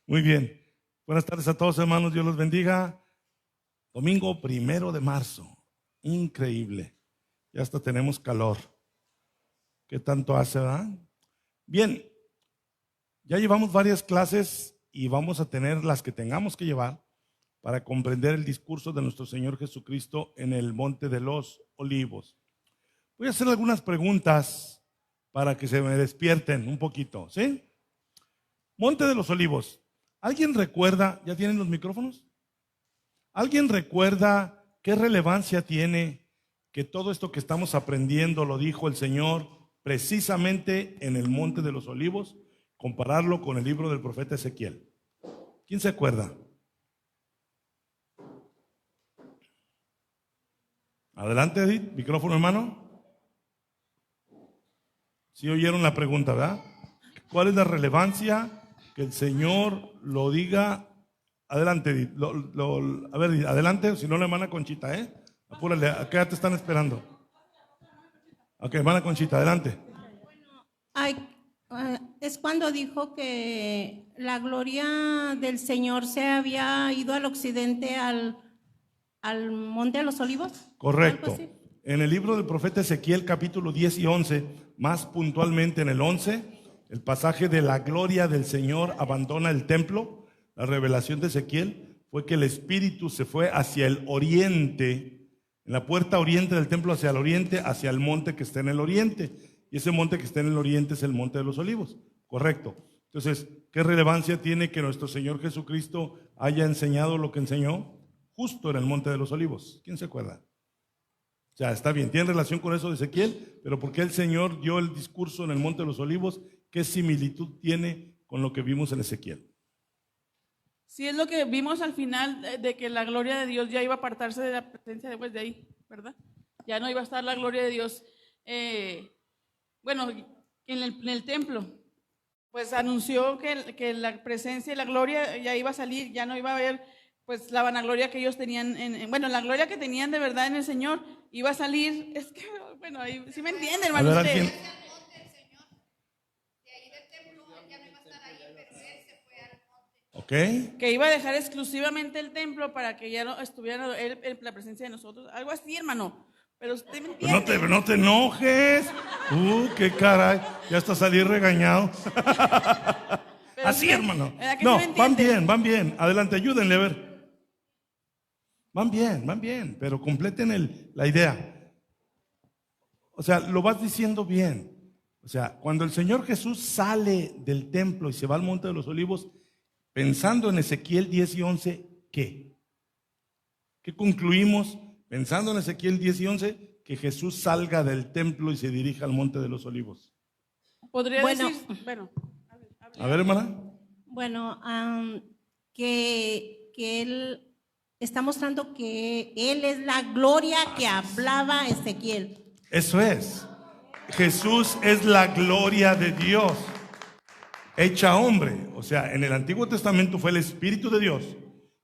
Muy bien. Buenas tardes a todos, hermanos. Dios los bendiga. Domingo 1 de marzo. Increíble. Ya hasta tenemos calor. ¿Qué tanto hace, verdad? Bien. Ya llevamos varias clases y vamos a tener las que tengamos que llevar para comprender el discurso de nuestro Señor Jesucristo en el Monte de los Olivos. Voy a hacer algunas preguntas para que se me despierten un poquito, ¿sí? Monte de los Olivos. ¿Alguien recuerda, ya tienen los micrófonos? ¿Alguien recuerda qué relevancia tiene que todo esto que estamos aprendiendo lo dijo el Señor precisamente en el Monte de los Olivos? Compararlo con el libro del profeta Ezequiel. ¿Quién se acuerda? Adelante, Edith, micrófono, hermano. ¿Sí oyeron la pregunta, verdad? ¿Cuál es la relevancia que el Señor lo diga? Adelante, Edith. A ver, Edith, adelante, si no la hermana Conchita, apúrale, acá te están esperando. Ok, hermana Conchita, adelante. Es cuando dijo que la gloria del Señor se había ido al occidente, al Monte de los Olivos. Correcto. En el libro del profeta Ezequiel, capítulo 10 y 11, más puntualmente en el 11, el pasaje de la gloria del Señor abandona el templo. La revelación de Ezequiel fue que el Espíritu se fue hacia el oriente, en la puerta oriente del templo hacia el oriente, hacia el monte que está en el oriente. Y ese monte que está en el oriente es el Monte de los Olivos. Correcto. Entonces, ¿qué relevancia tiene que nuestro Señor Jesucristo haya enseñado lo que enseñó justo en el Monte de los Olivos? ¿Quién se acuerda? O sea, está bien, tiene relación con eso de Ezequiel, pero ¿por qué el Señor dio el discurso en el Monte de los Olivos? ¿Qué similitud tiene con lo que vimos en Ezequiel? Sí, es lo que vimos al final, de que la gloria de Dios ya iba a apartarse de la presencia después de ahí, ¿verdad? Ya no iba a estar la gloria de Dios, en el templo. Pues anunció que la presencia y la gloria ya iba a salir, ya no iba a haber pues la vanagloria que ellos tenían, la gloria que tenían de verdad en el Señor iba a salir. Es que, bueno, ahí sí me entienden, hermano. Okay. Que iba a dejar exclusivamente el templo para que ya no estuviera él en la presencia de nosotros. Algo así, hermano. Pero usted me entiende. Pero no te enojes. Qué caray. Ya hasta salí regañado. Así, hermano. No, van bien. Adelante, ayúdenle a ver. Van bien, pero completen la idea. O sea, lo vas diciendo bien. O sea, cuando el Señor Jesús sale del templo y se va al Monte de los Olivos, pensando en Ezequiel 10 y 11, ¿qué? ¿Qué concluimos pensando en Ezequiel 10 y 11? Que Jesús salga del templo y se dirija al Monte de los Olivos. Podría decir, a ver, hermana. Bueno, que Él está mostrando que Él es la gloria que hablaba Ezequiel. Eso es. Jesús es la gloria de Dios hecha hombre. O sea, en el Antiguo Testamento fue el Espíritu de Dios.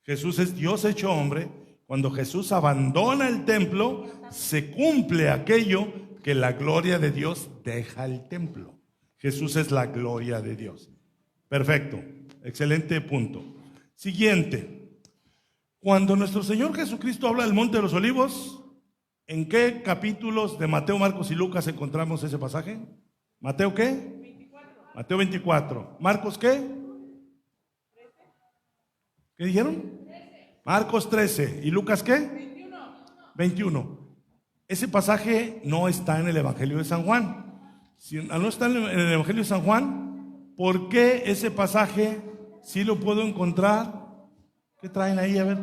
Jesús es Dios hecho hombre. Cuando Jesús abandona el templo, se cumple aquello que la gloria de Dios deja el templo. Jesús es la gloria de Dios. Perfecto. Excelente punto. Siguiente. Cuando nuestro Señor Jesucristo habla del Monte de los Olivos, ¿en qué capítulos de Mateo, Marcos y Lucas encontramos ese pasaje? ¿Mateo qué? 24. Mateo 24. ¿Marcos qué? ¿Qué dijeron? 13. Marcos 13. ¿Y Lucas qué? 21. Ese pasaje no está en el Evangelio de San Juan. Si no está en el Evangelio de San Juan, ¿por qué ese pasaje sí lo puedo encontrar? ¿Qué traen ahí? A ver.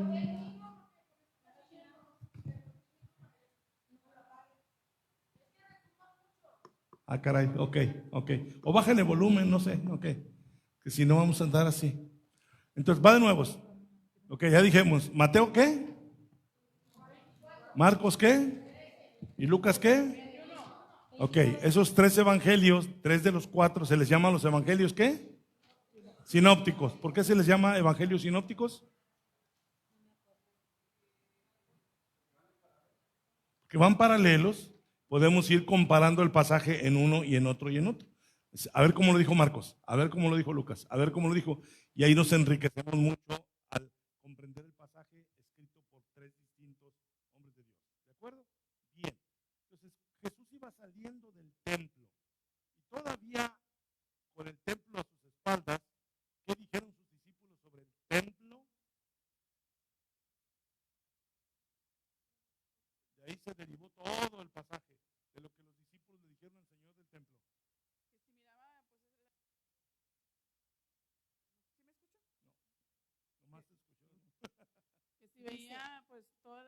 Ah, caray, ok. O bajen el volumen, no sé, ok. Que si no vamos a andar así. Entonces, va de nuevo. Ok, ya dijimos. ¿Mateo qué? ¿Marcos qué? ¿Y Lucas qué? Ok, esos 3 evangelios, 3 de los 4, se les llaman los evangelios ¿qué? Sinópticos. ¿Por qué se les llama evangelios sinópticos? Que van paralelos, podemos ir comparando el pasaje en uno y en otro y en otro. A ver cómo lo dijo Marcos, a ver cómo lo dijo Lucas, a ver cómo lo dijo. Y ahí nos enriquecemos mucho al comprender el pasaje escrito por tres distintos hombres de Dios. ¿De acuerdo? Bien. Entonces, Jesús iba saliendo del templo y todavía con el templo a sus espaldas. ¿Qué dijeron sus discípulos sobre el templo? De ahí se derivó todo el pasaje de lo que los discípulos le dijeron al Señor del templo. Que si miraba, pues, ¿sí me escuchó? No, nomás se escuchó. Que si veía, pues, todo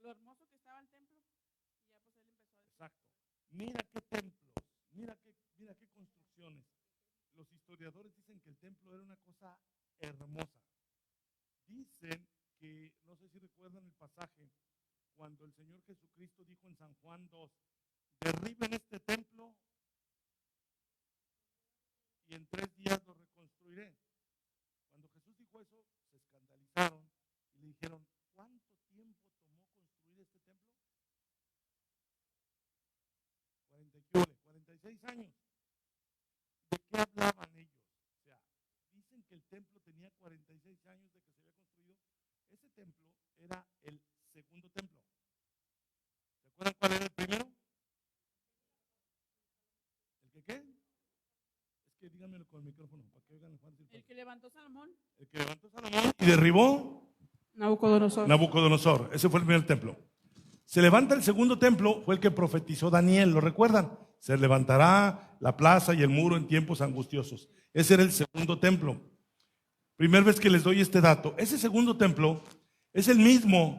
lo hermoso que estaba el templo, y ya, pues, él empezó a decir. Exacto. Mira qué templos, mira qué construcciones. Los historiadores dicen que el templo era una cosa hermosa. Dicen que, no sé si recuerdan el pasaje, cuando el Señor Jesucristo dijo en San Juan 2, derriben este templo y en 3 días lo reconstruiré. Cuando Jesús dijo eso, se escandalizaron y le dijeron, ¿cuánto tiempo tomó construir este templo? 46 años. ¿De qué hablaban ellos? O sea, dicen que el templo tenía 46 años de que se había construido. Ese templo era el segundo templo. ¿Se acuerdan cuál era el primero? ¿El que qué? Es que díganmelo con el micrófono para que oigan el Juan. El que levantó Salomón. El que levantó Salomón y derribó Nabucodonosor. Ese fue el primer templo. Se levanta el segundo templo, fue el que profetizó Daniel, ¿lo recuerdan? Se levantará la plaza y el muro en tiempos angustiosos. Ese era el segundo templo. Primera vez que les doy este dato. Ese segundo templo es el mismo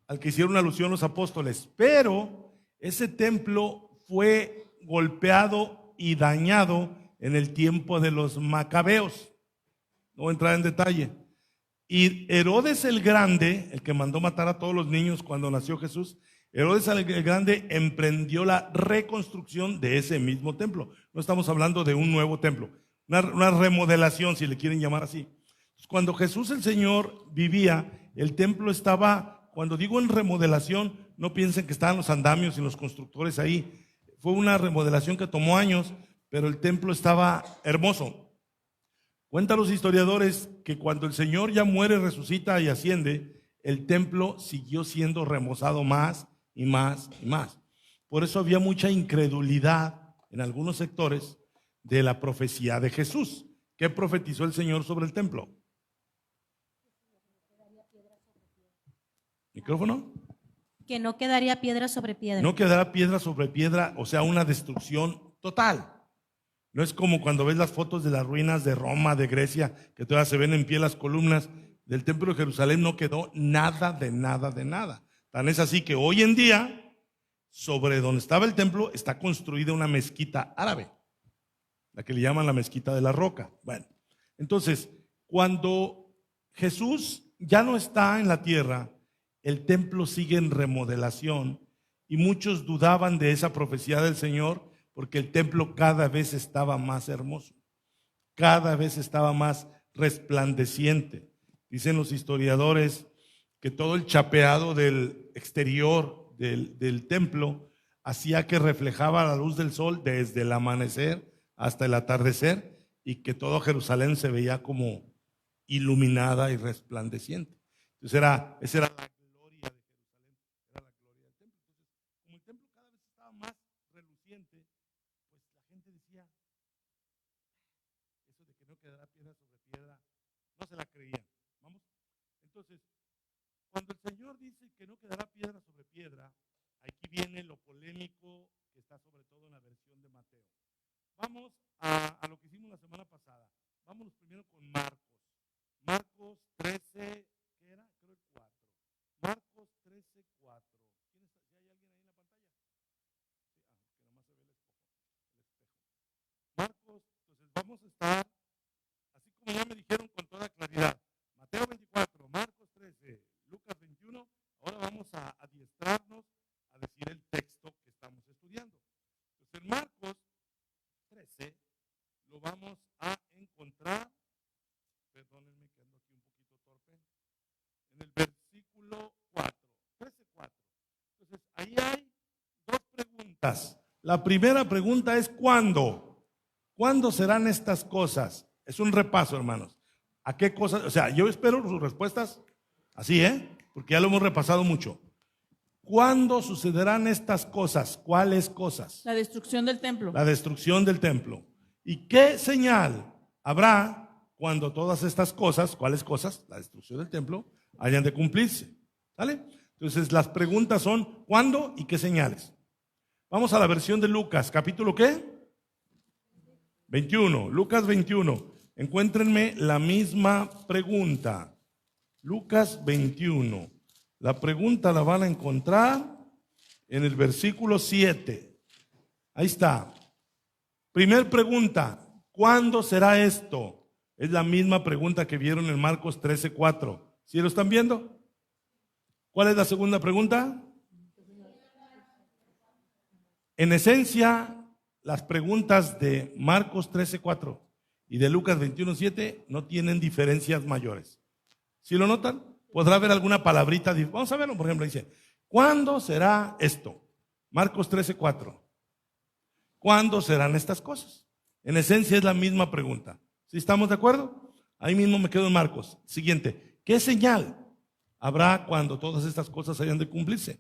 al que hicieron alusión los apóstoles, pero ese templo fue golpeado y dañado en el tiempo de los macabeos. No voy a entrar en detalle. Y Herodes el Grande, el que mandó matar a todos los niños cuando nació Jesús, Herodes el Grande emprendió la reconstrucción de ese mismo templo. No estamos hablando de un nuevo templo, una remodelación, si le quieren llamar así. Cuando Jesús el Señor vivía, el templo estaba, cuando digo en remodelación, no piensen que estaban los andamios y los constructores ahí. Fue una remodelación que tomó años, pero el templo estaba hermoso. Cuentan los historiadores que cuando el Señor ya muere, resucita y asciende, el templo siguió siendo remozado más y más y más. Por eso había mucha incredulidad en algunos sectores de la profecía de Jesús. ¿Qué profetizó el Señor sobre el templo? ¿Micrófono? Que no quedaría piedra sobre piedra. No quedará piedra sobre piedra, o sea, una destrucción total. No es como cuando ves las fotos de las ruinas de Roma, de Grecia, que todavía se ven en pie las columnas del templo de Jerusalén. No quedó nada de nada de nada. Tan es así que hoy en día, sobre donde estaba el templo, está construida una mezquita árabe, la que le llaman la mezquita de la roca. Bueno, entonces, cuando Jesús ya no está en la tierra, el templo sigue en remodelación y muchos dudaban de esa profecía del Señor porque el templo cada vez estaba más hermoso, cada vez estaba más resplandeciente. Dicen los historiadores que todo el chapeado del exterior del templo hacía que reflejaba la luz del sol desde el amanecer hasta el atardecer y que todo Jerusalén se veía como iluminada y resplandeciente. Entonces esa era la gloria de Jerusalén, era la gloria del templo. Entonces, como el templo cada vez estaba más reluciente, pues la gente decía, eso de que no quedará piedra sobre piedra, no se la creían. ¿Vamos? Entonces, cuando el Señor dice que no quedará piedra sobre piedra, aquí viene lo polémico que está sobre todo en la versión de Mateo. Vamos a lo que hicimos la semana pasada. Vámonos primero con Marcos. Marcos 13, ¿qué era? Creo el 4. Marcos 13, 4. ¿Quién está? ¿Si hay alguien ahí en la pantalla? Sí, que nomás se ve el espejo. Marcos, entonces vamos a estar, así como ya me dijeron con toda claridad, Mateo 24, Marcos 13, Lucas 21, ahora vamos a adiestrarnos a decir el texto que estamos estudiando. Entonces en Marcos 13 lo vamos a encontrar, perdónenme que ando aquí un poquito torpe, en el versículo 4, 13:4. Entonces ahí hay dos preguntas. La primera pregunta es ¿cuándo? ¿Cuándo serán estas cosas? Es un repaso, hermanos. ¿A qué cosas? O sea, yo espero sus respuestas así, porque ya lo hemos repasado mucho. ¿Cuándo sucederán estas cosas? ¿Cuáles cosas? La destrucción del templo. La destrucción del templo. ¿Y qué señal habrá cuando todas estas cosas, cuáles cosas? La destrucción del templo, hayan de cumplirse. ¿Vale? Entonces las preguntas son ¿cuándo y qué señales? Vamos a la versión de Lucas, capítulo ¿qué? 21, Lucas 21. Encuéntrenme la misma pregunta. Lucas 21. La pregunta la van a encontrar en el versículo 7. Ahí está. Primer pregunta, ¿cuándo será esto? Es la misma pregunta que vieron en Marcos 13:4. ¿Sí lo están viendo? ¿Cuál es la segunda pregunta? En esencia, las preguntas de Marcos 13:4 y de Lucas 21:7 no tienen diferencias mayores. ¿Sí lo notan? Podrá haber alguna palabrita. Vamos a verlo, por ejemplo, dice, ¿cuándo será esto? Marcos 13:4. ¿Cuándo serán estas cosas? En esencia es la misma pregunta. ¿Sí estamos de acuerdo? Ahí mismo me quedo en Marcos. Siguiente, ¿qué señal habrá cuando todas estas cosas hayan de cumplirse?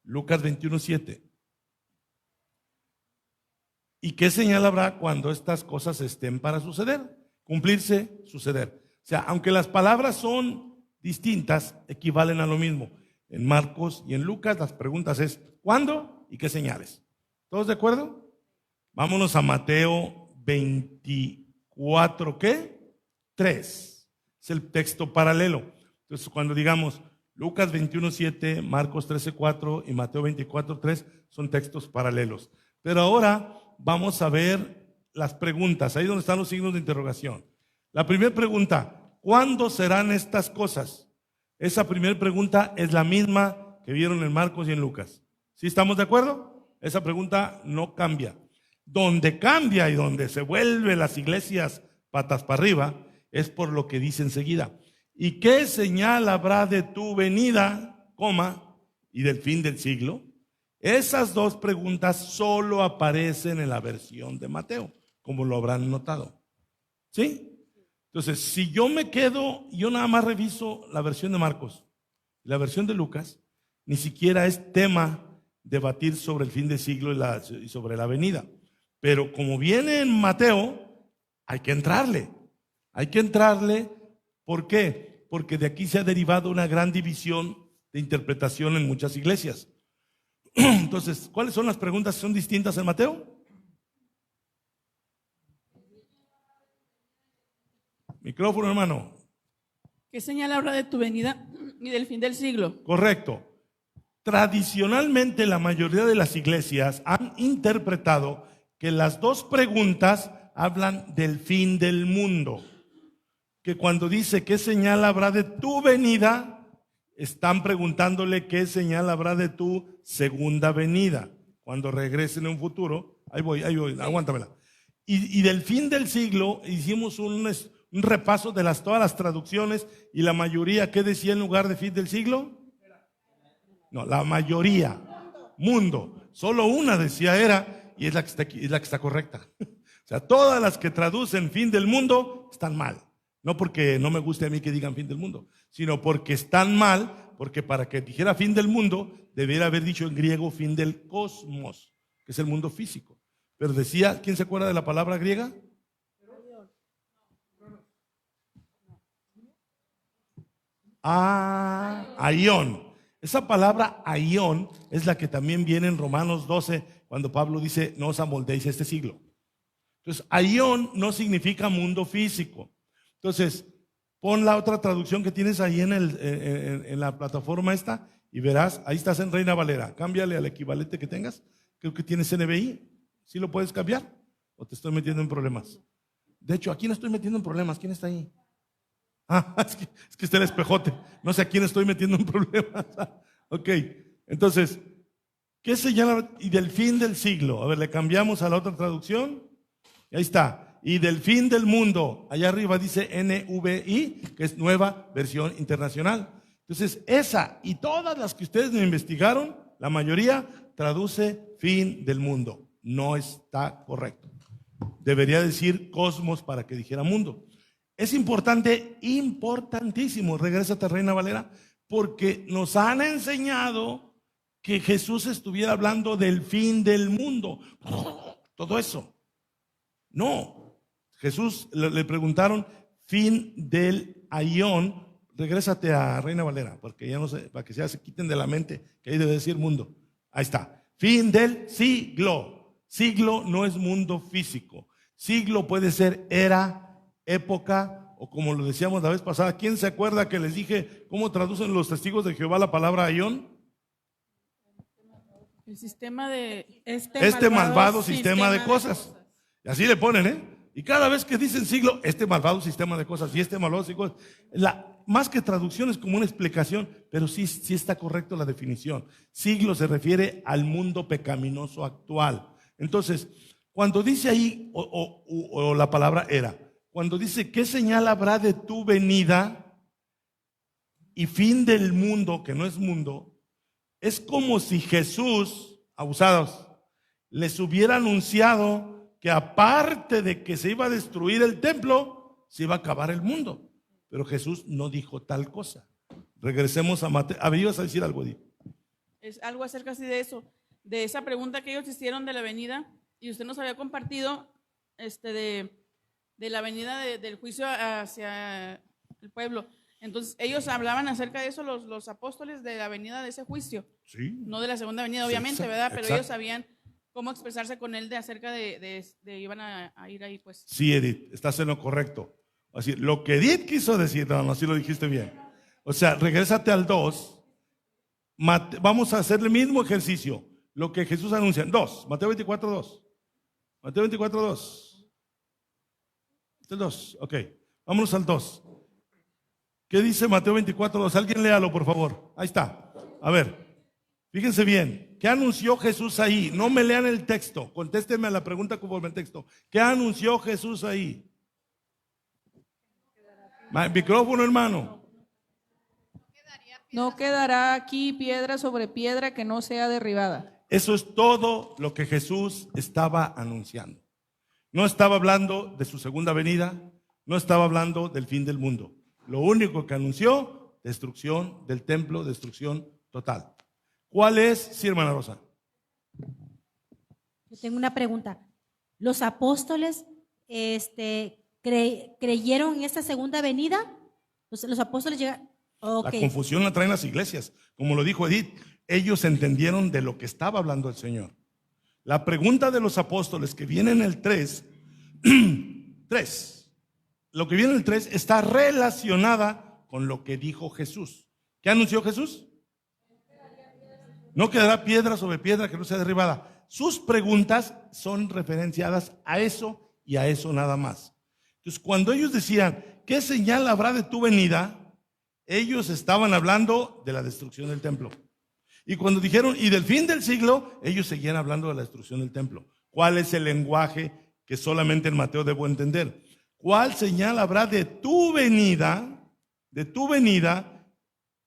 Lucas 21:7. ¿Y qué señal habrá cuando estas cosas estén para suceder? Cumplirse, suceder. O sea, aunque las palabras son distintas, equivalen a lo mismo. En Marcos y en Lucas las preguntas es ¿cuándo y qué señales? ¿Todos de acuerdo? Vámonos a Mateo 24, ¿qué? 3. Es el texto paralelo. Entonces, cuando digamos Lucas 21:7, Marcos 13:4 y Mateo 24:3 son textos paralelos. Pero ahora vamos a ver las preguntas, ahí donde están los signos de interrogación. La primera pregunta, ¿cuándo serán estas cosas? Esa primera pregunta es la misma que vieron en Marcos y en Lucas. ¿Sí estamos de acuerdo? Esa pregunta no cambia. Donde cambia y donde se vuelven las iglesias patas para arriba es por lo que dice enseguida. ¿Y qué señal habrá de tu venida, y del fin del siglo? Esas dos preguntas solo aparecen en la versión de Mateo, como lo habrán notado. ¿Sí? Entonces, si yo me quedo, yo nada más reviso la versión de Marcos, la versión de Lucas, ni siquiera es tema debatir sobre el fin del siglo y sobre la venida. Pero como viene en Mateo, hay que entrarle. Hay que entrarle, ¿por qué? Porque de aquí se ha derivado una gran división de interpretación en muchas iglesias. Entonces, ¿cuáles son las preguntas que son distintas en Mateo? Micrófono, hermano. ¿Qué señal habrá de tu venida y del fin del siglo? Correcto. Tradicionalmente la mayoría de las iglesias han interpretado que las dos preguntas hablan del fin del mundo. Que cuando dice ¿qué señal habrá de tu venida? Están preguntándole qué señal habrá de tu segunda venida. Cuando regrese en un futuro, ahí voy, aguántamela. Y del fin del siglo hicimos un repaso de todas las traducciones y la mayoría, ¿qué decía en lugar de fin del siglo? No, la mayoría, mundo. Solo una decía era, y es la que está correcta. O sea, todas las que traducen fin del mundo están mal. No porque no me guste a mí que digan fin del mundo, sino porque están mal, porque para que dijera fin del mundo, debiera haber dicho en griego fin del cosmos, que es el mundo físico. Pero decía, ¿quién se acuerda de la palabra griega? Aión. Esa palabra aión es la que también viene en Romanos 12, cuando Pablo dice, no os amoldéis a este siglo. Entonces, aión no significa mundo físico. Entonces, pon la otra traducción que tienes ahí en la plataforma esta y verás, ahí estás en Reina Valera. Cámbiale al equivalente que tengas. Creo que tienes NBI. ¿Sí lo puedes cambiar? ¿O te estoy metiendo en problemas? De hecho, ¿a quién estoy metiendo en problemas? ¿Quién está ahí? Es que está el espejote. No sé a quién estoy metiendo en problemas. Ok, entonces, ¿qué señala? Y del fin del siglo. A ver, le cambiamos a la otra traducción. Y ahí está. Y del fin del mundo. Allá arriba dice NVI, que es Nueva Versión Internacional. Entonces, esa y todas las que ustedes me investigaron, la mayoría traduce fin del mundo. No está correcto. Debería decir cosmos para que dijera mundo. Es importante, importantísimo, regrésate a Reina Valera, porque nos han enseñado que Jesús estuviera hablando del fin del mundo. Todo eso. No. Jesús le preguntaron fin del aión. Regrésate a Reina Valera, porque ya no sé, para que ya se quiten de la mente que ahí debe decir mundo. Ahí está. Fin del siglo. Siglo no es mundo físico. Siglo puede ser era, época, o como lo decíamos la vez pasada. ¿Quién se acuerda que les dije cómo traducen los testigos de Jehová la palabra aión? El sistema de Este malvado sistema de cosas. Y así le ponen, ¿eh? Y cada vez que dicen siglo, este malvado sistema de cosas y este malvado sistema de cosas, más que traducción es como una explicación, pero sí está correcto la definición. Siglo se refiere al mundo pecaminoso actual. Entonces, cuando dice ahí, o la palabra era, cuando dice, ¿qué señal habrá de tu venida y fin del mundo, que no es mundo? Es como si Jesús, abusados, les hubiera anunciado que aparte de que se iba a destruir el templo, se iba a acabar el mundo. Pero Jesús no dijo tal cosa. Regresemos a Mateo. A ver, ibas a decir algo, Edith. Es algo acerca así de eso, de esa pregunta que ellos hicieron de la venida, y usted nos había compartido de la venida del juicio hacia el pueblo. Entonces ellos hablaban acerca de eso, los apóstoles, de la venida de ese juicio. Sí. No de la segunda venida, obviamente, exacto, ¿verdad? Pero exacto. ellos sabían cómo expresarse con él acerca de iban a ir ahí, pues. Sí, Edith, estás en lo correcto. Así, lo que Edith quiso decir, no, así lo dijiste bien. O sea, regrésate al 2. Vamos a hacer el mismo ejercicio. Lo que Jesús anuncia. 2, Mateo 24, 2. Mateo 24, 2. Este es 2, ok. Vámonos al 2. ¿Qué dice Mateo 24, 2? Alguien léalo, por favor. Ahí está. A ver, fíjense bien. ¿Qué anunció Jesús ahí? No me lean el texto. Contésteme a la pregunta conforme el texto. ¿Qué anunció Jesús ahí? Micrófono, hermano. No quedará aquí piedra sobre piedra que no sea derribada. Eso es todo lo que Jesús estaba anunciando. No estaba hablando de su segunda venida, no estaba hablando del fin del mundo. Lo único que anunció, destrucción del templo, destrucción total. ¿Cuál es? Sí, hermana Rosa. Yo tengo una pregunta. ¿Los apóstoles creyeron en esta segunda venida? Los apóstoles llegaron. Okay. La confusión la traen las iglesias. Como lo dijo Edith, ellos entendieron de lo que estaba hablando el Señor. La pregunta de los apóstoles que viene en el 3, lo que viene en el 3 está relacionada con lo que dijo Jesús. ¿Qué anunció Jesús? No quedará piedra sobre piedra que no sea derribada. Sus preguntas son referenciadas a eso y a eso nada más. Entonces, cuando ellos decían, ¿qué señal habrá de tu venida? Ellos estaban hablando de la destrucción del templo. Y cuando dijeron, y del fin del siglo, ellos seguían hablando de la destrucción del templo. ¿Cuál es el lenguaje que solamente en Mateo debo entender? ¿Cuál señal habrá de tu venida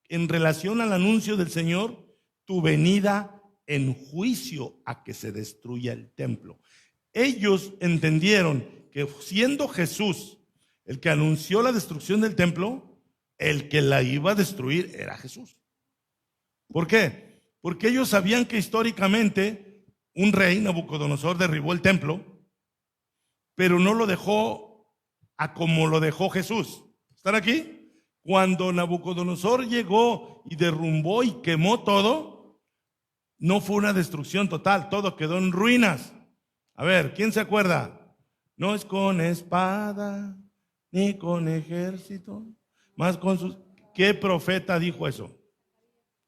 en relación al anuncio del Señor? Tu venida en juicio a que se destruya el templo. Ellos entendieron que siendo Jesús el que anunció la destrucción del templo, el que la iba a destruir era Jesús. ¿Por qué? Porque ellos sabían que históricamente un rey, Nabucodonosor, derribó el templo, pero no lo dejó a como lo dejó Jesús. ¿Están aquí? Cuando Nabucodonosor llegó y derrumbó y quemó todo, no fue una destrucción total, todo quedó en ruinas. A ver, ¿quién se acuerda? No es con espada ni con ejército, más con sus... ¿Qué profeta dijo eso?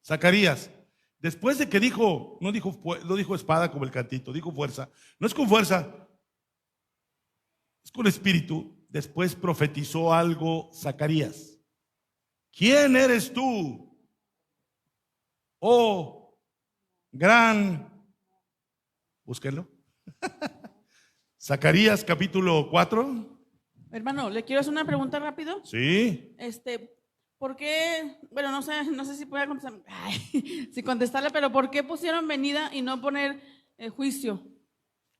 Zacarías. Después de que dijo, no dijo espada como el cantito, dijo fuerza. No es con fuerza, es con espíritu. Después profetizó algo Zacarías. ¿Quién eres tú? Oh, gran... Búsquenlo. Zacarías capítulo 4. Hermano, ¿le quiero hacer una pregunta rápido? Sí. ¿Por qué? Bueno, no sé si pueda contestar, si contestarle, pero ¿por qué pusieron venida y no poner juicio?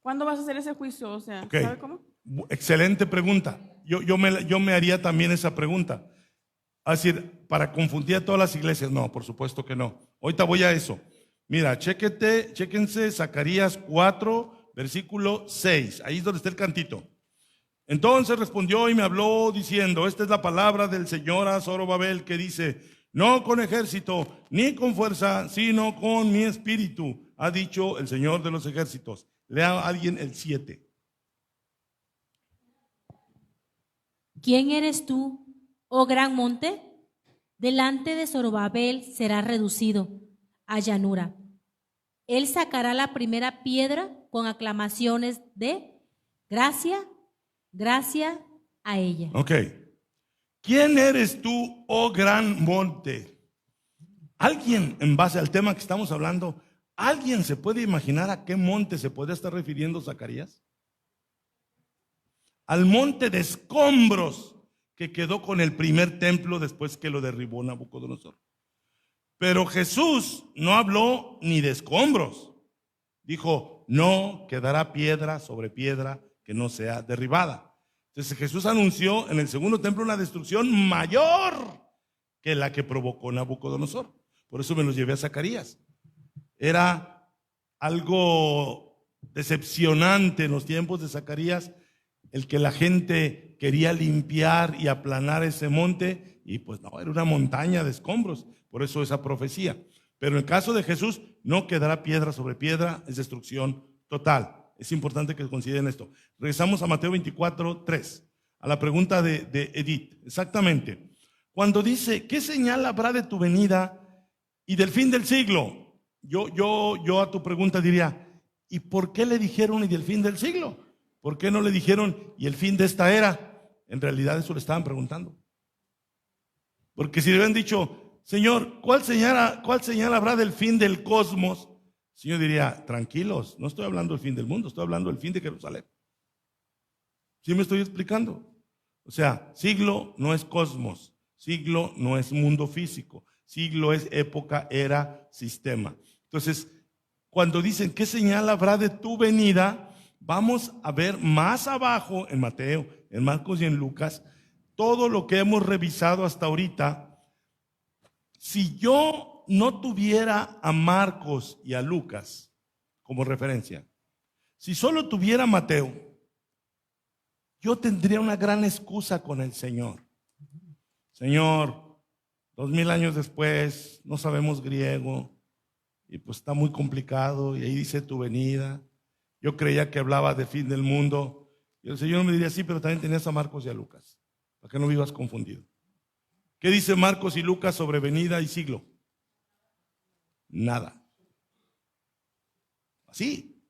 ¿Cuándo vas a hacer ese juicio? O sea, Ok. ¿sabe cómo? Excelente pregunta. Yo me haría también esa pregunta. Es decir, para confundir a todas las iglesias. No, por supuesto que no. Ahorita voy a eso. Mira, chéquense Zacarías 4, versículo 6. Ahí es donde está el cantito. Entonces respondió y me habló diciendo: esta es la palabra del Señor a Zorobabel, que dice: no con ejército ni con fuerza, sino con mi espíritu, ha dicho el Señor de los ejércitos. Lea a alguien el 7. ¿Quién eres tú, oh gran monte? Delante de Zorobabel será reducido a llanura. Él sacará la primera piedra con aclamaciones de gracia, gracia a ella. Ok. ¿Quién eres tú, oh gran monte? ¿Alguien, en base al tema que estamos hablando, alguien se puede imaginar a qué monte se puede estar refiriendo Zacarías? Al monte de escombros que quedó con el primer templo después que lo derribó Nabucodonosor. Pero Jesús no habló ni de escombros. Dijo: no quedará piedra sobre piedra que no sea derribada. Entonces Jesús anunció en el segundo templo una destrucción mayor que la que provocó Nabucodonosor. Por eso me los llevé a Zacarías. Era algo decepcionante en los tiempos de Zacarías el que la gente quería limpiar y aplanar ese monte, y pues no, era una montaña de escombros. Por eso esa profecía. Pero en el caso de Jesús, no quedará piedra sobre piedra, es destrucción total. Es importante que consideren esto. Regresamos a Mateo 24, 3, a la pregunta de Edith. Exactamente. Cuando dice: ¿qué señal habrá de tu venida y del fin del siglo? Yo a tu pregunta diría: ¿y por qué le dijeron y del fin del siglo? ¿Por qué no le dijeron y el fin de esta era? En realidad eso le estaban preguntando. Porque si le hubieran dicho: Señor, ¿cuál señal habrá del fin del cosmos? El Señor diría: tranquilos, no estoy hablando del fin del mundo, estoy hablando del fin de Jerusalén. ¿Sí me estoy explicando? O sea, siglo no es cosmos, siglo no es mundo físico, siglo es época, era, sistema. Entonces, cuando dicen: ¿qué señal habrá de tu venida? Vamos a ver más abajo en Mateo, en Marcos y en Lucas, todo lo que hemos revisado hasta ahorita. Si yo no tuviera a Marcos y a Lucas como referencia, si solo tuviera a Mateo, yo tendría una gran excusa con el Señor. Señor, 2000 años después, no sabemos griego, y pues está muy complicado, y ahí dice tu venida. Yo creía que hablaba de fin del mundo, y el Señor me diría: sí, pero también tenías a Marcos y a Lucas, para que no vivas confundido. ¿Qué dice Marcos y Lucas sobre venida y siglo? Nada. Así.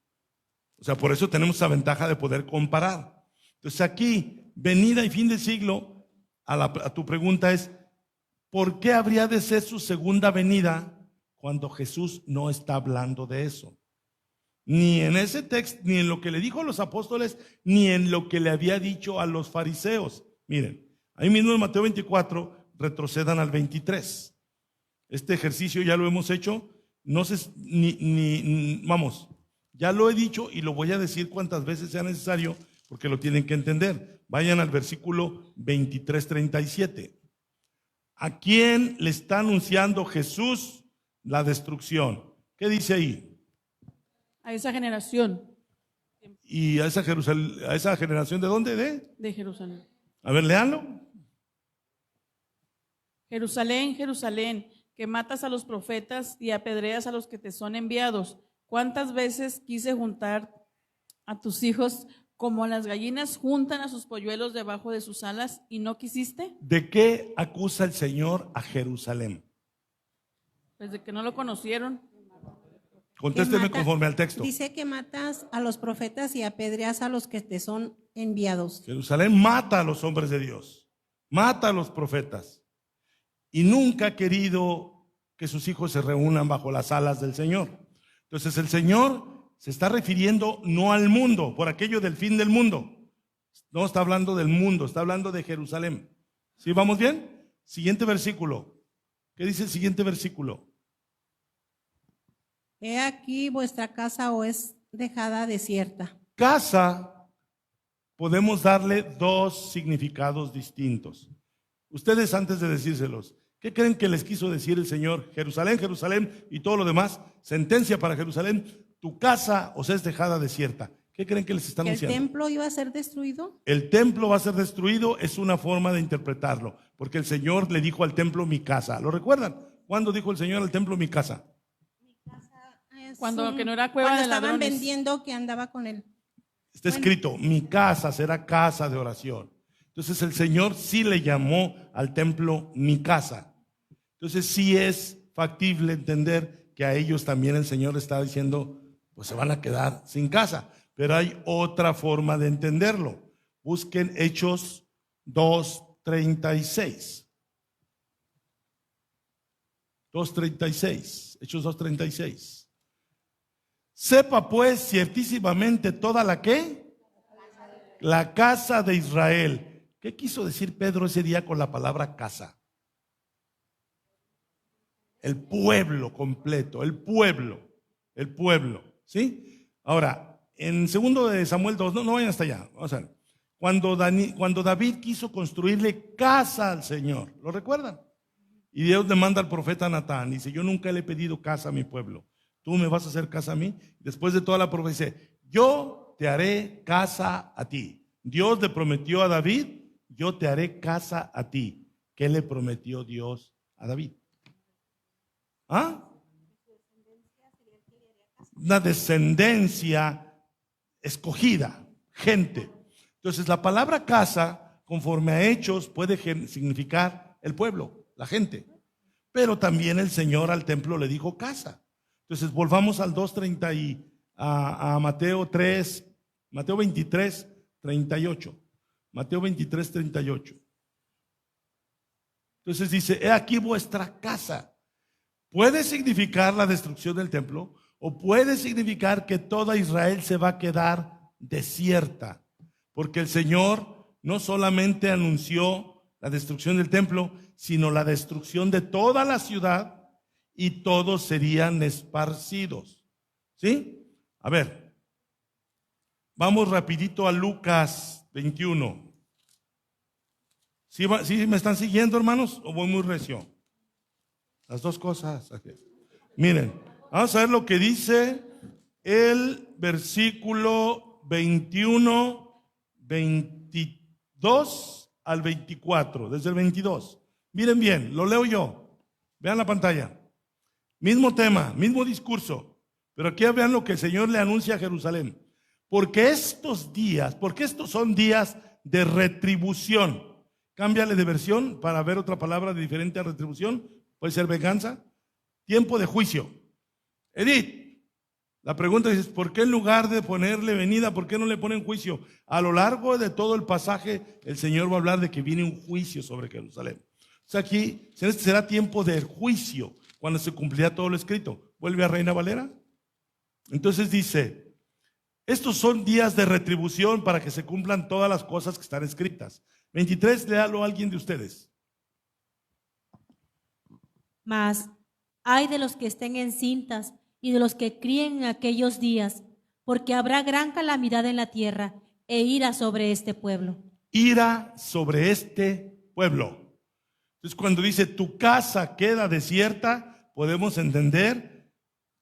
O sea, por eso tenemos esa ventaja de poder comparar. Entonces aquí, venida y fin del siglo, a tu pregunta es: ¿por qué habría de ser su segunda venida cuando Jesús no está hablando de eso? Ni en ese texto, ni en lo que le dijo a los apóstoles, ni en lo que le había dicho a los fariseos. Miren, ahí mismo en Mateo 24, retrocedan al 23. Este ejercicio ya lo hemos hecho, no sé, vamos, ya lo he dicho y lo voy a decir cuantas veces sea necesario, porque lo tienen que entender. Vayan al versículo 23, 37. ¿A quién le está anunciando Jesús la destrucción? ¿Qué dice ahí? A esa generación ¿Y a esa generación de dónde? de Jerusalén. A ver, léanlo. Jerusalén, Jerusalén, que matas a los profetas y apedreas a los que te son enviados. ¿Cuántas veces quise juntar a tus hijos como las gallinas juntan a sus polluelos debajo de sus alas y no quisiste? ¿De qué acusa el Señor a Jerusalén? Pues de que no lo conocieron. Contésteme Que conforme al texto. Dice que matas a los profetas y apedreas a los que te son enviados. Jerusalén mata a los hombres de Dios, mata a los profetas, y nunca ha querido que sus hijos se reúnan bajo las alas del Señor. Entonces el Señor se está refiriendo no al mundo, por aquello del fin del mundo. No está hablando del mundo, está hablando de Jerusalén. ¿Sí, vamos bien? Siguiente versículo. ¿Qué dice el siguiente versículo? He aquí vuestra casa os es dejada desierta. Casa podemos darle dos significados distintos. Ustedes, antes de decírselos, ¿qué creen que les quiso decir el Señor? Jerusalén, Jerusalén y todo lo demás, sentencia para Jerusalén, tu casa os es dejada desierta. ¿Qué creen que les está ¿Que el anunciando? templo iba a ser destruido? El templo va a ser destruido, es una forma de interpretarlo, porque el Señor le dijo al templo mi casa. ¿Lo recuerdan? ¿Cuándo dijo el Señor al templo mi casa? Cuando que no era cueva cuando de estaban ladrones. vendiendo que andaba con él. Está escrito, mi casa será casa de oración. Entonces el Señor sí le llamó al templo mi casa. Entonces sí es factible entender que a ellos también el Señor está diciendo, pues se van a quedar sin casa. Pero hay otra forma de entenderlo. Busquen Hechos 2:36. 2:36. Hechos 2:36. Sepa pues ciertísimamente toda la ¿qué? La casa de Israel. ¿Qué quiso decir Pedro ese día con la palabra casa? El pueblo completo, el pueblo, ¿sí? Ahora, en 2 de Samuel 2, no vayan hasta allá, vamos a ver. Cuando David quiso construirle casa al Señor, ¿lo recuerdan? Y Dios le manda al profeta Natán, dice, yo nunca le he pedido casa a mi pueblo, tú me vas a hacer casa a mí. Después de toda la profecía, yo te haré casa a ti. Dios le prometió a David, yo te haré casa a ti. ¿Qué le prometió Dios a David? ¿Ah? Una descendencia escogida, gente. Entonces la palabra casa, conforme a Hechos, puede significar el pueblo, la gente. Pero también el Señor al templo le dijo casa. Entonces volvamos al 2:30 y a Mateo 3, Mateo 23, 38. Mateo 23, 38. Entonces dice, he aquí vuestra casa. Puede significar la destrucción del templo o puede significar que toda Israel se va a quedar desierta. Porque el Señor no solamente anunció la destrucción del templo, sino la destrucción de toda la ciudad y todos serían esparcidos. ¿Sí? A ver, vamos rapidito a Lucas 21. ¿Sí me están siguiendo, hermanos? ¿O voy muy recio? Las dos cosas. Miren, vamos a ver lo que dice el versículo 21, 22 al 24, desde el 22. Miren bien, lo leo yo. Vean la pantalla. Mismo tema, mismo discurso. Pero aquí vean lo que el Señor le anuncia a Jerusalén. Porque estos son días de retribución. Cámbiale de versión para ver otra palabra diferente a retribución. Puede ser venganza. Tiempo de juicio. Edith, la pregunta es, ¿por qué en lugar de ponerle venida, por qué no le ponen juicio? A lo largo de todo el pasaje, el Señor va a hablar de que viene un juicio sobre Jerusalén. O sea, aquí será tiempo de juicio, cuando se cumplirá todo lo escrito. ¿Vuelve a Reina Valera? Entonces dice, estos son días de retribución para que se cumplan todas las cosas que están escritas. 23, léalo a alguien de ustedes. Mas ay de los que estén encintas y de los que críen en aquellos días, porque habrá gran calamidad en la tierra e ira sobre este pueblo. Ira sobre este pueblo. Entonces cuando dice tu casa queda desierta, podemos entender,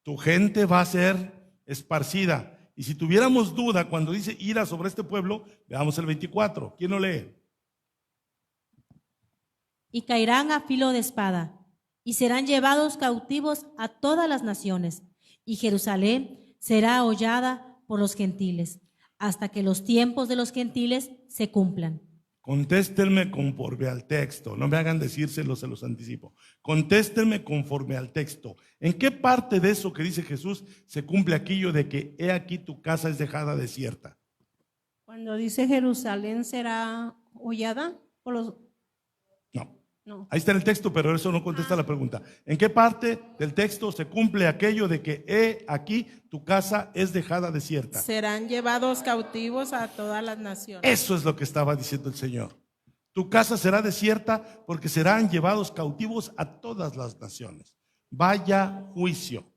tu gente va a ser esparcida. Y si tuviéramos duda cuando dice ira sobre este pueblo, veamos el 24. ¿Quién lo lee? Y caerán a filo de espada, y serán llevados cautivos a todas las naciones, y Jerusalén será hollada por los gentiles, hasta que los tiempos de los gentiles se cumplan. Contéstenme conforme al texto, no me hagan decírselo, se los anticipo. Contéstenme conforme al texto. ¿En qué parte de eso que dice Jesús se cumple aquello de que he aquí tu casa es dejada desierta? Cuando dice Jerusalén será hollada por los... No. Ahí está en el texto, pero eso no contesta la pregunta. ¿En qué parte del texto se cumple aquello de que he aquí tu casa es dejada desierta? Serán llevados cautivos a todas las naciones. Eso es lo que estaba diciendo el Señor. Tu casa será desierta porque serán llevados cautivos a todas las naciones. Vaya juicio.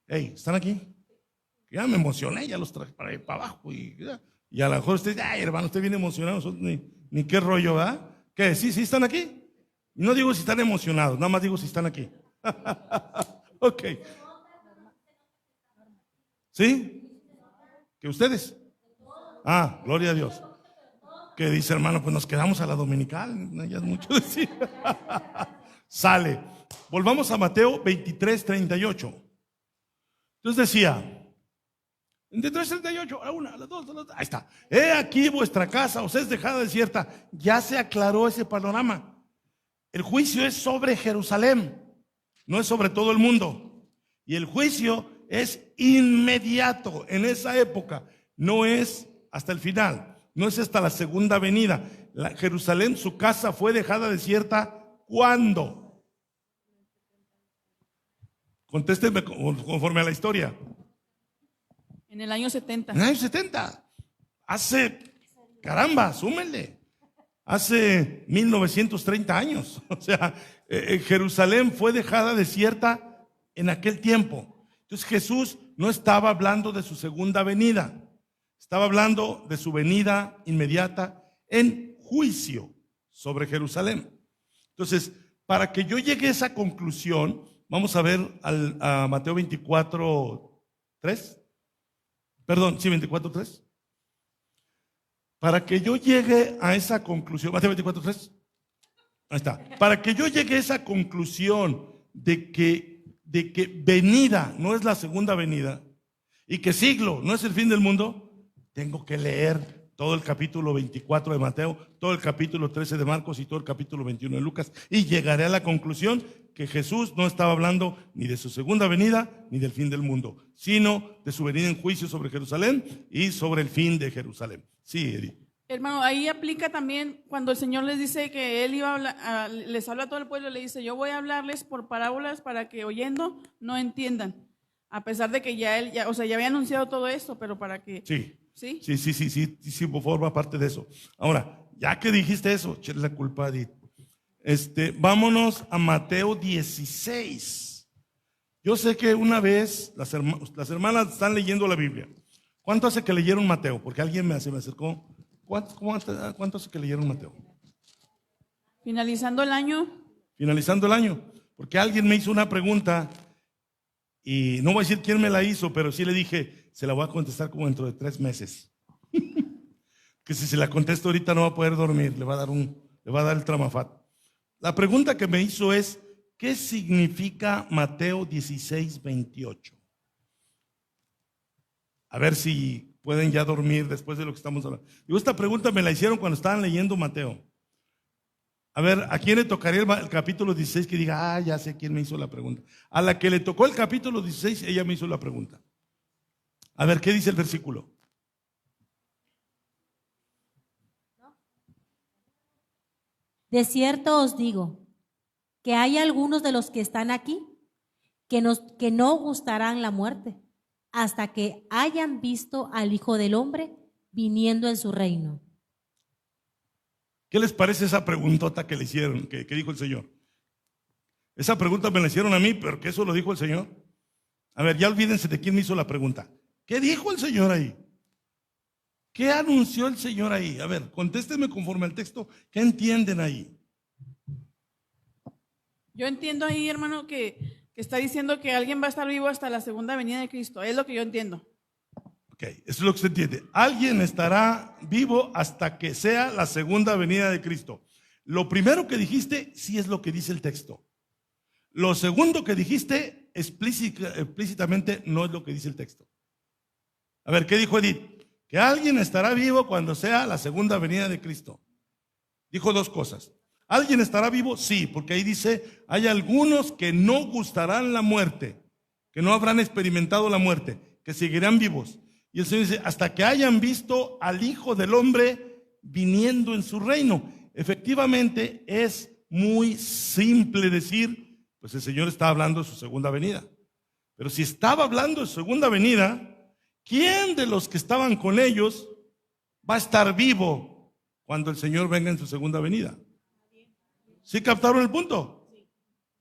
Hey, ¿están aquí? Ya me emocioné, ya los traje para ir para abajo. Y a lo mejor usted dice, ay, hermano, usted viene emocionado, nosotros ni qué rollo, ¿verdad? ¿Qué? ¿Sí están aquí? No digo si están emocionados, nada más digo si están aquí. Ok. ¿Sí? ¿Que ustedes? Ah, gloria a Dios. ¿Qué dice, hermano? Pues nos quedamos a la dominical, no, ya es mucho decir. Sale. Volvamos a Mateo 23:38. Entonces decía, 23:38, a la una, a las dos, a las tres. Ahí está. He aquí vuestra casa os es dejada desierta. Ya se aclaró ese panorama. El juicio es sobre Jerusalén, no es sobre todo el mundo. Y el juicio es inmediato en esa época, no es hasta el final, no es hasta la segunda venida. Jerusalén, su casa fue dejada desierta, ¿cuándo? Contésteme conforme a la historia. En el año 70. En el año 70. Hace, caramba, súmenle. Hace 1930 años. O sea, Jerusalén fue dejada desierta en aquel tiempo. Entonces Jesús no estaba hablando de su segunda venida. Estaba hablando de su venida inmediata en juicio sobre Jerusalén. Entonces, para que yo llegue a esa conclusión, vamos a ver a Mateo 24:3. Perdón, sí, 24:3. Para que yo llegue a esa conclusión, Mateo 24:3. Ahí está. Para que yo llegue a esa conclusión de que venida no es la segunda venida y que siglo no es el fin del mundo, tengo que leer todo el capítulo 24 de Mateo, todo el capítulo 13 de Marcos y todo el capítulo 21 de Lucas, y llegaré a la conclusión que Jesús no estaba hablando ni de su segunda venida ni del fin del mundo, sino de su venida en juicio sobre Jerusalén y sobre el fin de Jerusalén. Sí, Edith. Hermano, ahí aplica también cuando el Señor les dice que Él iba a hablar, les habla a todo el pueblo, le dice, yo voy a hablarles por parábolas para que oyendo no entiendan. A pesar de que ya Él, ya había anunciado todo esto, pero para que... Sí. ¿Sí? Sí, forma parte de eso. Ahora, ya que dijiste eso, echarle la culpa a Edith. Vámonos a Mateo 16. Yo sé que una vez las hermanas están leyendo la Biblia. ¿Cuánto hace que leyeron Mateo? Porque alguien se me acercó. ¿Cuánto hace que leyeron Mateo? Finalizando el año. Finalizando el año. Porque alguien me hizo una pregunta y no voy a decir quién me la hizo, pero sí le dije, se la voy a contestar como dentro de 3 meses. Que si se la contesto ahorita no va a poder dormir, le va a dar el tramafat. La pregunta que me hizo es, ¿qué significa Mateo 16:28? A ver si pueden ya dormir después de lo que estamos hablando. Digo, esta pregunta me la hicieron cuando estaban leyendo Mateo. A ver, ¿a quién le tocaría el capítulo 16 que diga, ya sé quién me hizo la pregunta? A la que le tocó el capítulo 16, ella me hizo la pregunta. A ver, ¿qué dice el versículo? De cierto os digo que hay algunos de los que están aquí que no gustarán la muerte hasta que hayan visto al Hijo del Hombre viniendo en su reino. ¿Qué les parece esa preguntota que le hicieron, que dijo el Señor? Esa pregunta me la hicieron a mí, pero que eso lo dijo el Señor. A ver, ya olvídense de quién me hizo la pregunta. ¿Qué dijo el Señor ahí? ¿Qué anunció el Señor ahí? A ver, contéstenme conforme al texto. ¿Qué entienden ahí? Yo entiendo ahí, hermano, que está diciendo que alguien va a estar vivo hasta la segunda venida de Cristo. Es lo que yo entiendo. Ok, eso es lo que se entiende. Alguien estará vivo hasta que sea la segunda venida de Cristo. Lo primero que dijiste, sí es lo que dice el texto. Lo segundo que dijiste, explícitamente no es lo que dice el texto. A ver, ¿qué dijo Edith? Que alguien estará vivo cuando sea la segunda venida de Cristo. Dijo 2 cosas. ¿Alguien estará vivo? Sí, porque ahí dice, hay algunos que no gustarán la muerte, que no habrán experimentado la muerte, que seguirán vivos. Y el Señor dice, hasta que hayan visto al Hijo del Hombre viniendo en su reino. Efectivamente, es muy simple decir, pues el Señor está hablando de su segunda venida. Pero si estaba hablando de su segunda venida, ¿quién de los que estaban con ellos va a estar vivo cuando el Señor venga en su segunda venida? ¿Sí captaron el punto?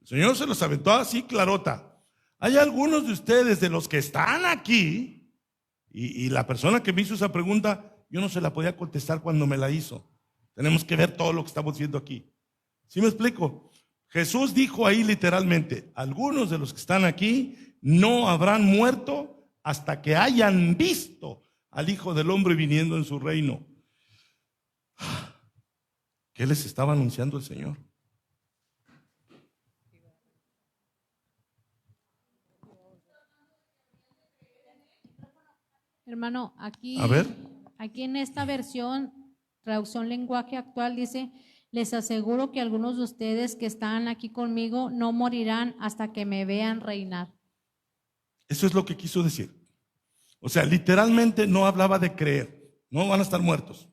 El Señor se los aventó así clarota. Hay algunos de ustedes, de los que están aquí, Y la persona que me hizo esa pregunta, yo no se la podía contestar cuando me la hizo. Tenemos que ver todo lo que estamos viendo aquí. ¿Sí me explico? Jesús dijo ahí literalmente, algunos de los que están aquí no habrán muerto hasta que hayan visto al Hijo del Hombre viniendo en su reino. ¿Qué les estaba anunciando el Señor? Hermano, aquí, A ver. aquí en esta versión, traducción lenguaje actual, dice: les aseguro que algunos de ustedes que están aquí conmigo no morirán hasta que me vean reinar. Eso es lo que quiso decir. O sea, literalmente no hablaba de creer, no van a estar muertos.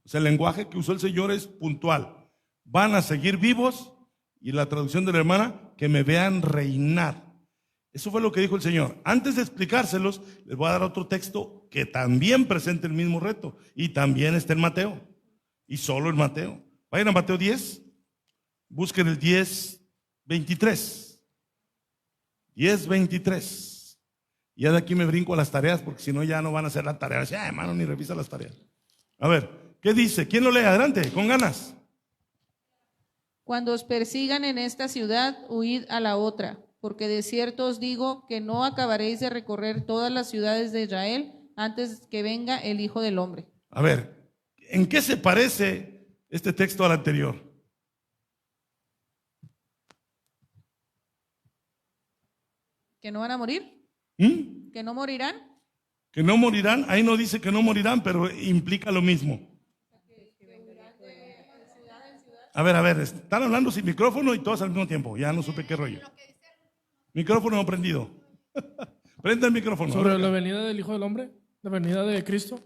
O sea, el lenguaje que usó el Señor es puntual. Van a seguir vivos, y la traducción de la hermana, que me vean reinar. Eso fue lo que dijo el Señor. Antes de explicárselos, les voy a dar otro texto que también presenta el mismo reto, y también está en Mateo, y solo en Mateo. Vayan a Mateo 10, busquen el 10:23. 10:23. Y ya de aquí me brinco a las tareas, porque si no ya no van a hacer la tarea. Hermano, ni revisa las tareas. A ver, ¿qué dice? ¿Quién lo lee? Adelante, con ganas. Cuando os persigan en esta ciudad, huid a la otra, porque de cierto os digo que no acabaréis de recorrer todas las ciudades de Israel antes que venga el Hijo del Hombre. A ver, ¿en qué se parece este texto al anterior? ¿Que no van a morir? ¿Que no morirán? Que no morirán, ahí no dice que no morirán, pero implica lo mismo. A ver, están hablando sin micrófono y todos al mismo tiempo, ya no supe qué rollo. Micrófono no prendido. Prenda el micrófono. Sobre la venida del Hijo del Hombre, la venida de Cristo.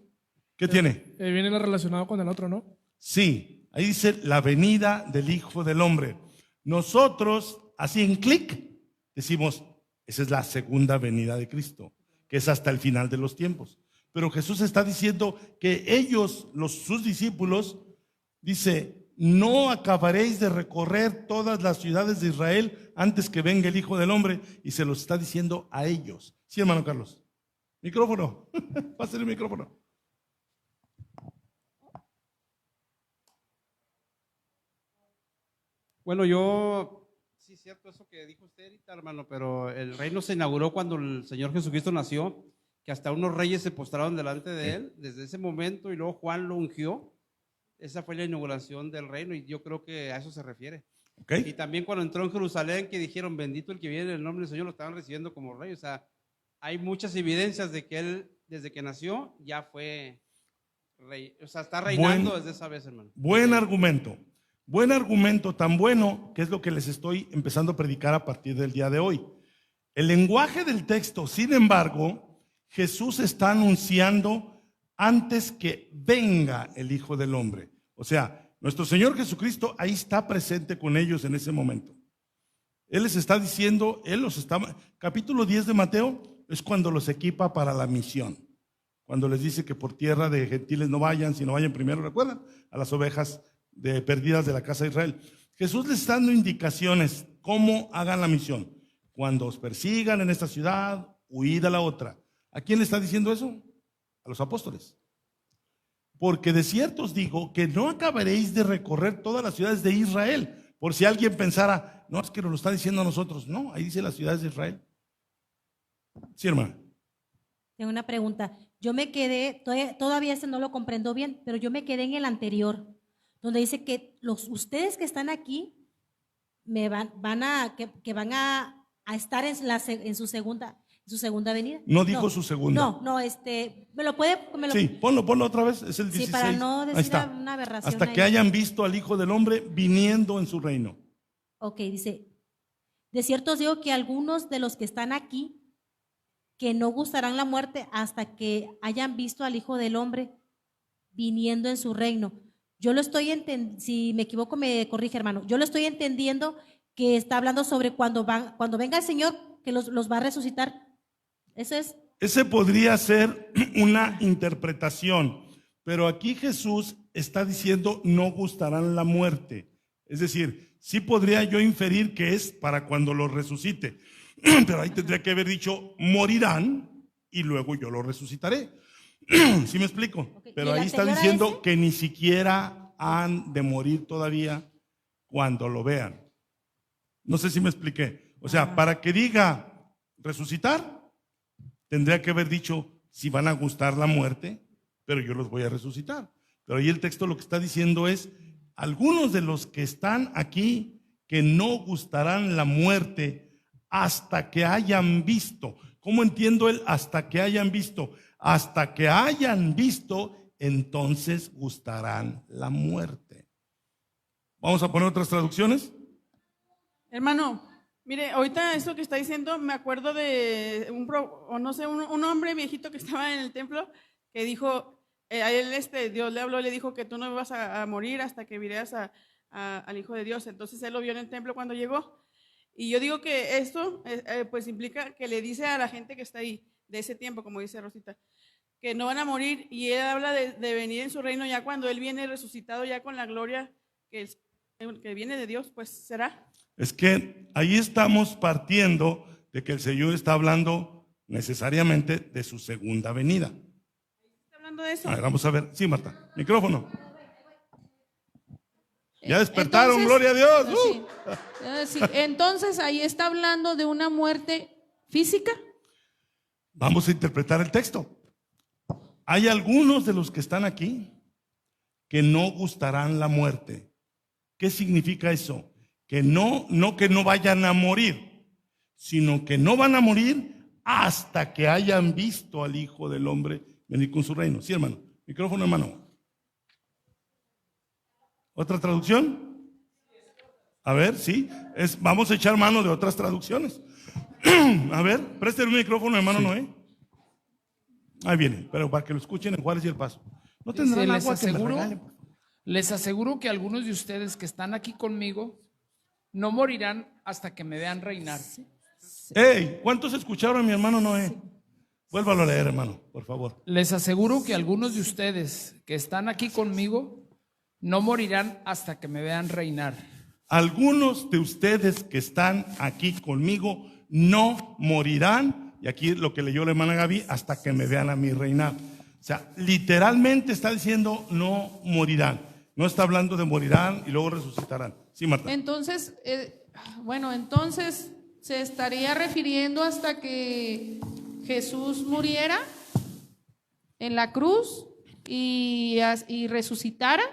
¿Qué tiene? Viene relacionado con el otro, ¿no? Sí, ahí dice la venida del Hijo del Hombre. Nosotros, así en clic, decimos, esa es la segunda venida de Cristo, que es hasta el final de los tiempos. Pero Jesús está diciendo que ellos, sus discípulos, dice, no acabaréis de recorrer todas las ciudades de Israel antes que venga el Hijo del Hombre, y se los está diciendo a ellos. Sí, hermano Carlos. Micrófono. Pásale el micrófono. Bueno, yo, sí es cierto eso que dijo usted ahorita, hermano, pero el reino se inauguró cuando el Señor Jesucristo nació, que hasta unos reyes se postraron delante de él desde ese momento, y luego Juan lo ungió. Esa fue la inauguración del reino, y yo creo que a eso se refiere. Okay. Y también cuando entró en Jerusalén, que dijeron, bendito el que viene en el nombre del Señor, lo estaban recibiendo como rey. O sea, hay muchas evidencias de que él, desde que nació, ya fue rey. O sea, está reinando desde esa vez, hermano. Buen argumento. Buen argumento, tan bueno que es lo que les estoy empezando a predicar a partir del día de hoy. El lenguaje del texto, sin embargo, Jesús está anunciando antes que venga el Hijo del Hombre. O sea, nuestro Señor Jesucristo ahí está presente con ellos en ese momento. Él les está diciendo, capítulo 10 de Mateo es cuando los equipa para la misión. Cuando les dice que por tierra de gentiles no vayan, sino vayan primero, ¿recuerdan? A las ovejas perdidas de la casa de Israel. Jesús les está dando indicaciones cómo hagan la misión. Cuando os persigan en esta ciudad, huid a la otra. ¿A quién le está diciendo eso? A los apóstoles. Porque de cierto os digo que no acabaréis de recorrer todas las ciudades de Israel. Por si alguien pensara, no, es que nos lo está diciendo a nosotros. No, ahí dice las ciudades de Israel. Sí, hermana. Tengo una pregunta. Yo me quedé, todavía este no lo comprendo bien, pero yo me quedé en el anterior, donde dice que ustedes que están aquí van a estar en su segunda venida. No dijo su segunda. No, ¿me lo puede? Sí, ponlo otra vez, es el 16. Sí, para no Ahí decir está. una aberración. Hasta ahí. que hayan visto al Hijo del Hombre viniendo en su reino. Ok, dice, de cierto os digo que algunos de los que están aquí, que no gustarán la muerte hasta que hayan visto al Hijo del Hombre viniendo en su reino. Yo lo estoy entendiendo, si me equivoco me corrige, hermano. Yo lo estoy entendiendo que está hablando sobre cuando venga el Señor, que los va a resucitar. Eso es. Ese podría ser una interpretación, pero aquí Jesús está diciendo no gustarán la muerte. Es decir, sí podría yo inferir que es para cuando los resucite, pero ahí tendría que haber dicho morirán y luego yo lo resucitaré. ¿Sí me explico? Ok, Pero ¿y el ahí está anterior a diciendo ese? que ni siquiera han de morir todavía cuando lo vean. No sé si me expliqué. O sea, para que diga resucitar, tendría que haber dicho si van a gustar la muerte, pero yo los voy a resucitar. Pero ahí el texto lo que está diciendo es, algunos de los que están aquí que no gustarán la muerte hasta que hayan visto. ¿Cómo entiendo el hasta que hayan visto? Hasta que hayan visto, entonces gustarán la muerte. Vamos a poner otras traducciones. Hermano, mire, ahorita esto que está diciendo, me acuerdo de un hombre viejito que estaba en el templo que dijo, a él Dios le habló y le dijo que tú no vas a morir hasta que vieras al Hijo de Dios. Entonces él lo vio en el templo cuando llegó. Y yo digo que esto pues implica que le dice a la gente que está ahí, de ese tiempo, como dice Rosita, que no van a morir, y él habla de venir en su reino ya cuando él viene resucitado, ya con la gloria que viene de Dios, pues será. Es que ahí estamos partiendo de que el Señor está hablando necesariamente de su segunda venida. ¿Está hablando de eso? A ver, vamos a ver. Sí, Marta, micrófono. Ya despertaron, Entonces, gloria a Dios. sí. Entonces ahí está hablando de una muerte física. Vamos a interpretar el texto. Hay algunos de los que están aquí que no gustarán la muerte. ¿Qué significa eso? Que no que no vayan a morir, sino que no van a morir hasta que hayan visto al Hijo del Hombre venir con su reino. Sí, hermano. Micrófono, hermano. ¿Otra traducción? A ver, sí. Vamos a echar mano de otras traducciones. A ver, préstale un micrófono, hermano Noé. Ahí viene, pero para que lo escuchen en Juárez y El Paso. No tendrán les agua que me aseguro, regalen, por favor. les aseguro que algunos de ustedes que están aquí conmigo no morirán hasta que me vean reinar. Hey, ¿cuántos escucharon a mi hermano Noé? Vuélvalo a leer, hermano, por favor. Les aseguro que algunos de ustedes que están aquí conmigo no morirán hasta que me vean reinar. Algunos de ustedes que están aquí conmigo no morirán, y aquí lo que leyó la hermana Gaby, hasta que me vean a mí reinar. O sea, literalmente está diciendo no morirán. No está hablando de morirán y luego resucitarán. Sí, Marta. Entonces, entonces se estaría refiriendo hasta que Jesús muriera en la cruz y resucitara.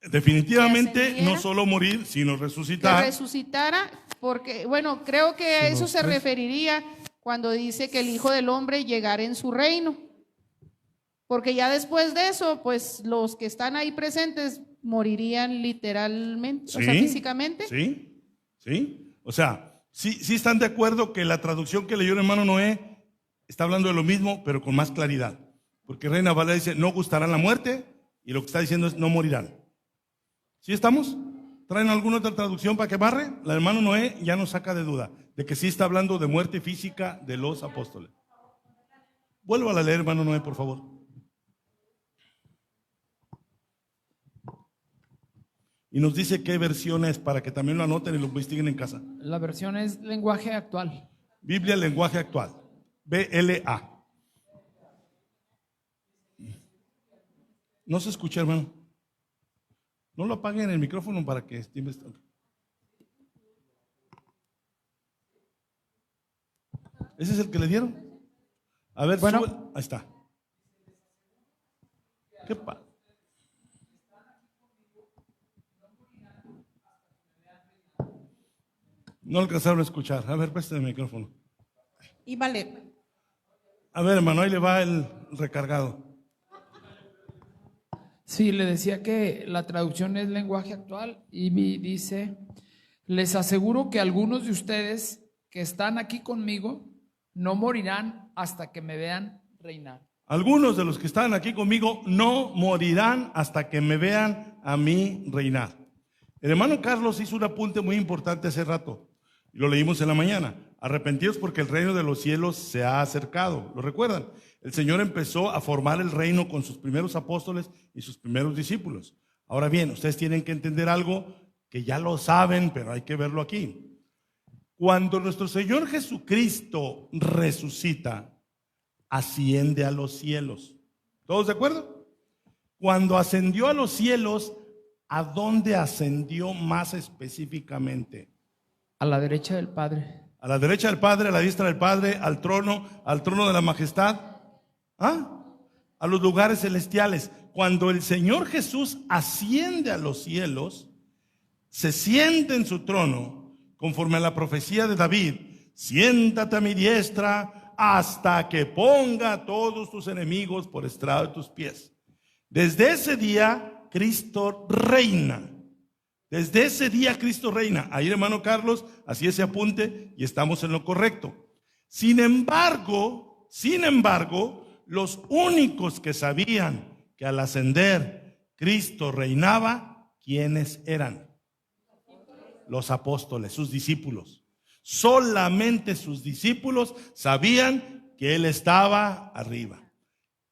Definitivamente que ascendiera, no solo morir, sino que resucitar. resucitara, porque, bueno, creo que a eso se referiría cuando dice que el Hijo del Hombre llegará en su reino. Porque ya después de eso, pues los que están ahí presentes morirían literalmente, Sí, o sea, físicamente. Sí, sí. O sea, sí están de acuerdo que la traducción que leyó el hermano Noé está hablando de lo mismo, pero con más claridad. Porque Reina Valera dice, no gustarán la muerte, y lo que está diciendo es, no morirán. ¿Sí estamos? ¿Traen alguna otra traducción para que barre? La hermano Noé ya nos saca de duda de que sí está hablando de muerte física de los apóstoles. Vuelvo a leer, hermano Noé, por favor. Y nos dice qué versión es para que también lo anoten y lo investiguen en casa. La versión es lenguaje actual. Biblia, lenguaje actual. BLA. No se escucha, hermano. No lo apaguen el micrófono para que esté investigando. ¿Ese es el que le dieron? A ver, Bueno. sube. Ahí está. ¿Qué pasa? No alcanzaron a escuchar. A ver, préstame el micrófono. Y vale. A ver, hermano, ahí le va el recargado. Sí, le decía que la traducción es lenguaje actual y dice, les aseguro que algunos de ustedes que están aquí conmigo no morirán hasta que me vean reinar. Algunos de los que están aquí conmigo no morirán hasta que me vean a mí reinar. El hermano Carlos hizo un apunte muy importante hace rato, y lo leímos en la mañana. Arrepentidos porque el reino de los cielos se ha acercado. ¿Lo recuerdan? El Señor empezó a formar el reino con sus primeros apóstoles y sus primeros discípulos. Ahora bien, ustedes tienen que entender algo que ya lo saben, pero hay que verlo aquí. Cuando nuestro Señor Jesucristo resucita, asciende a los cielos. ¿Todos de acuerdo? Cuando ascendió a los cielos, ¿a dónde ascendió más específicamente? A la derecha del Padre. A la derecha del Padre, a la diestra del Padre, al trono de la majestad. ¿Ah? A los lugares celestiales. Cuando el Señor Jesús asciende a los cielos, se sienta en su trono, conforme a la profecía de David: siéntate a mi diestra hasta que ponga a todos tus enemigos por estrado de tus pies. Desde ese día, Cristo reina. Desde ese día Cristo reina. Ahí, hermano Carlos, así ese apunte y estamos en lo correcto. Sin embargo, los únicos que sabían que al ascender Cristo reinaba, ¿quiénes eran? Los apóstoles, sus discípulos. Solamente sus discípulos sabían que Él estaba arriba.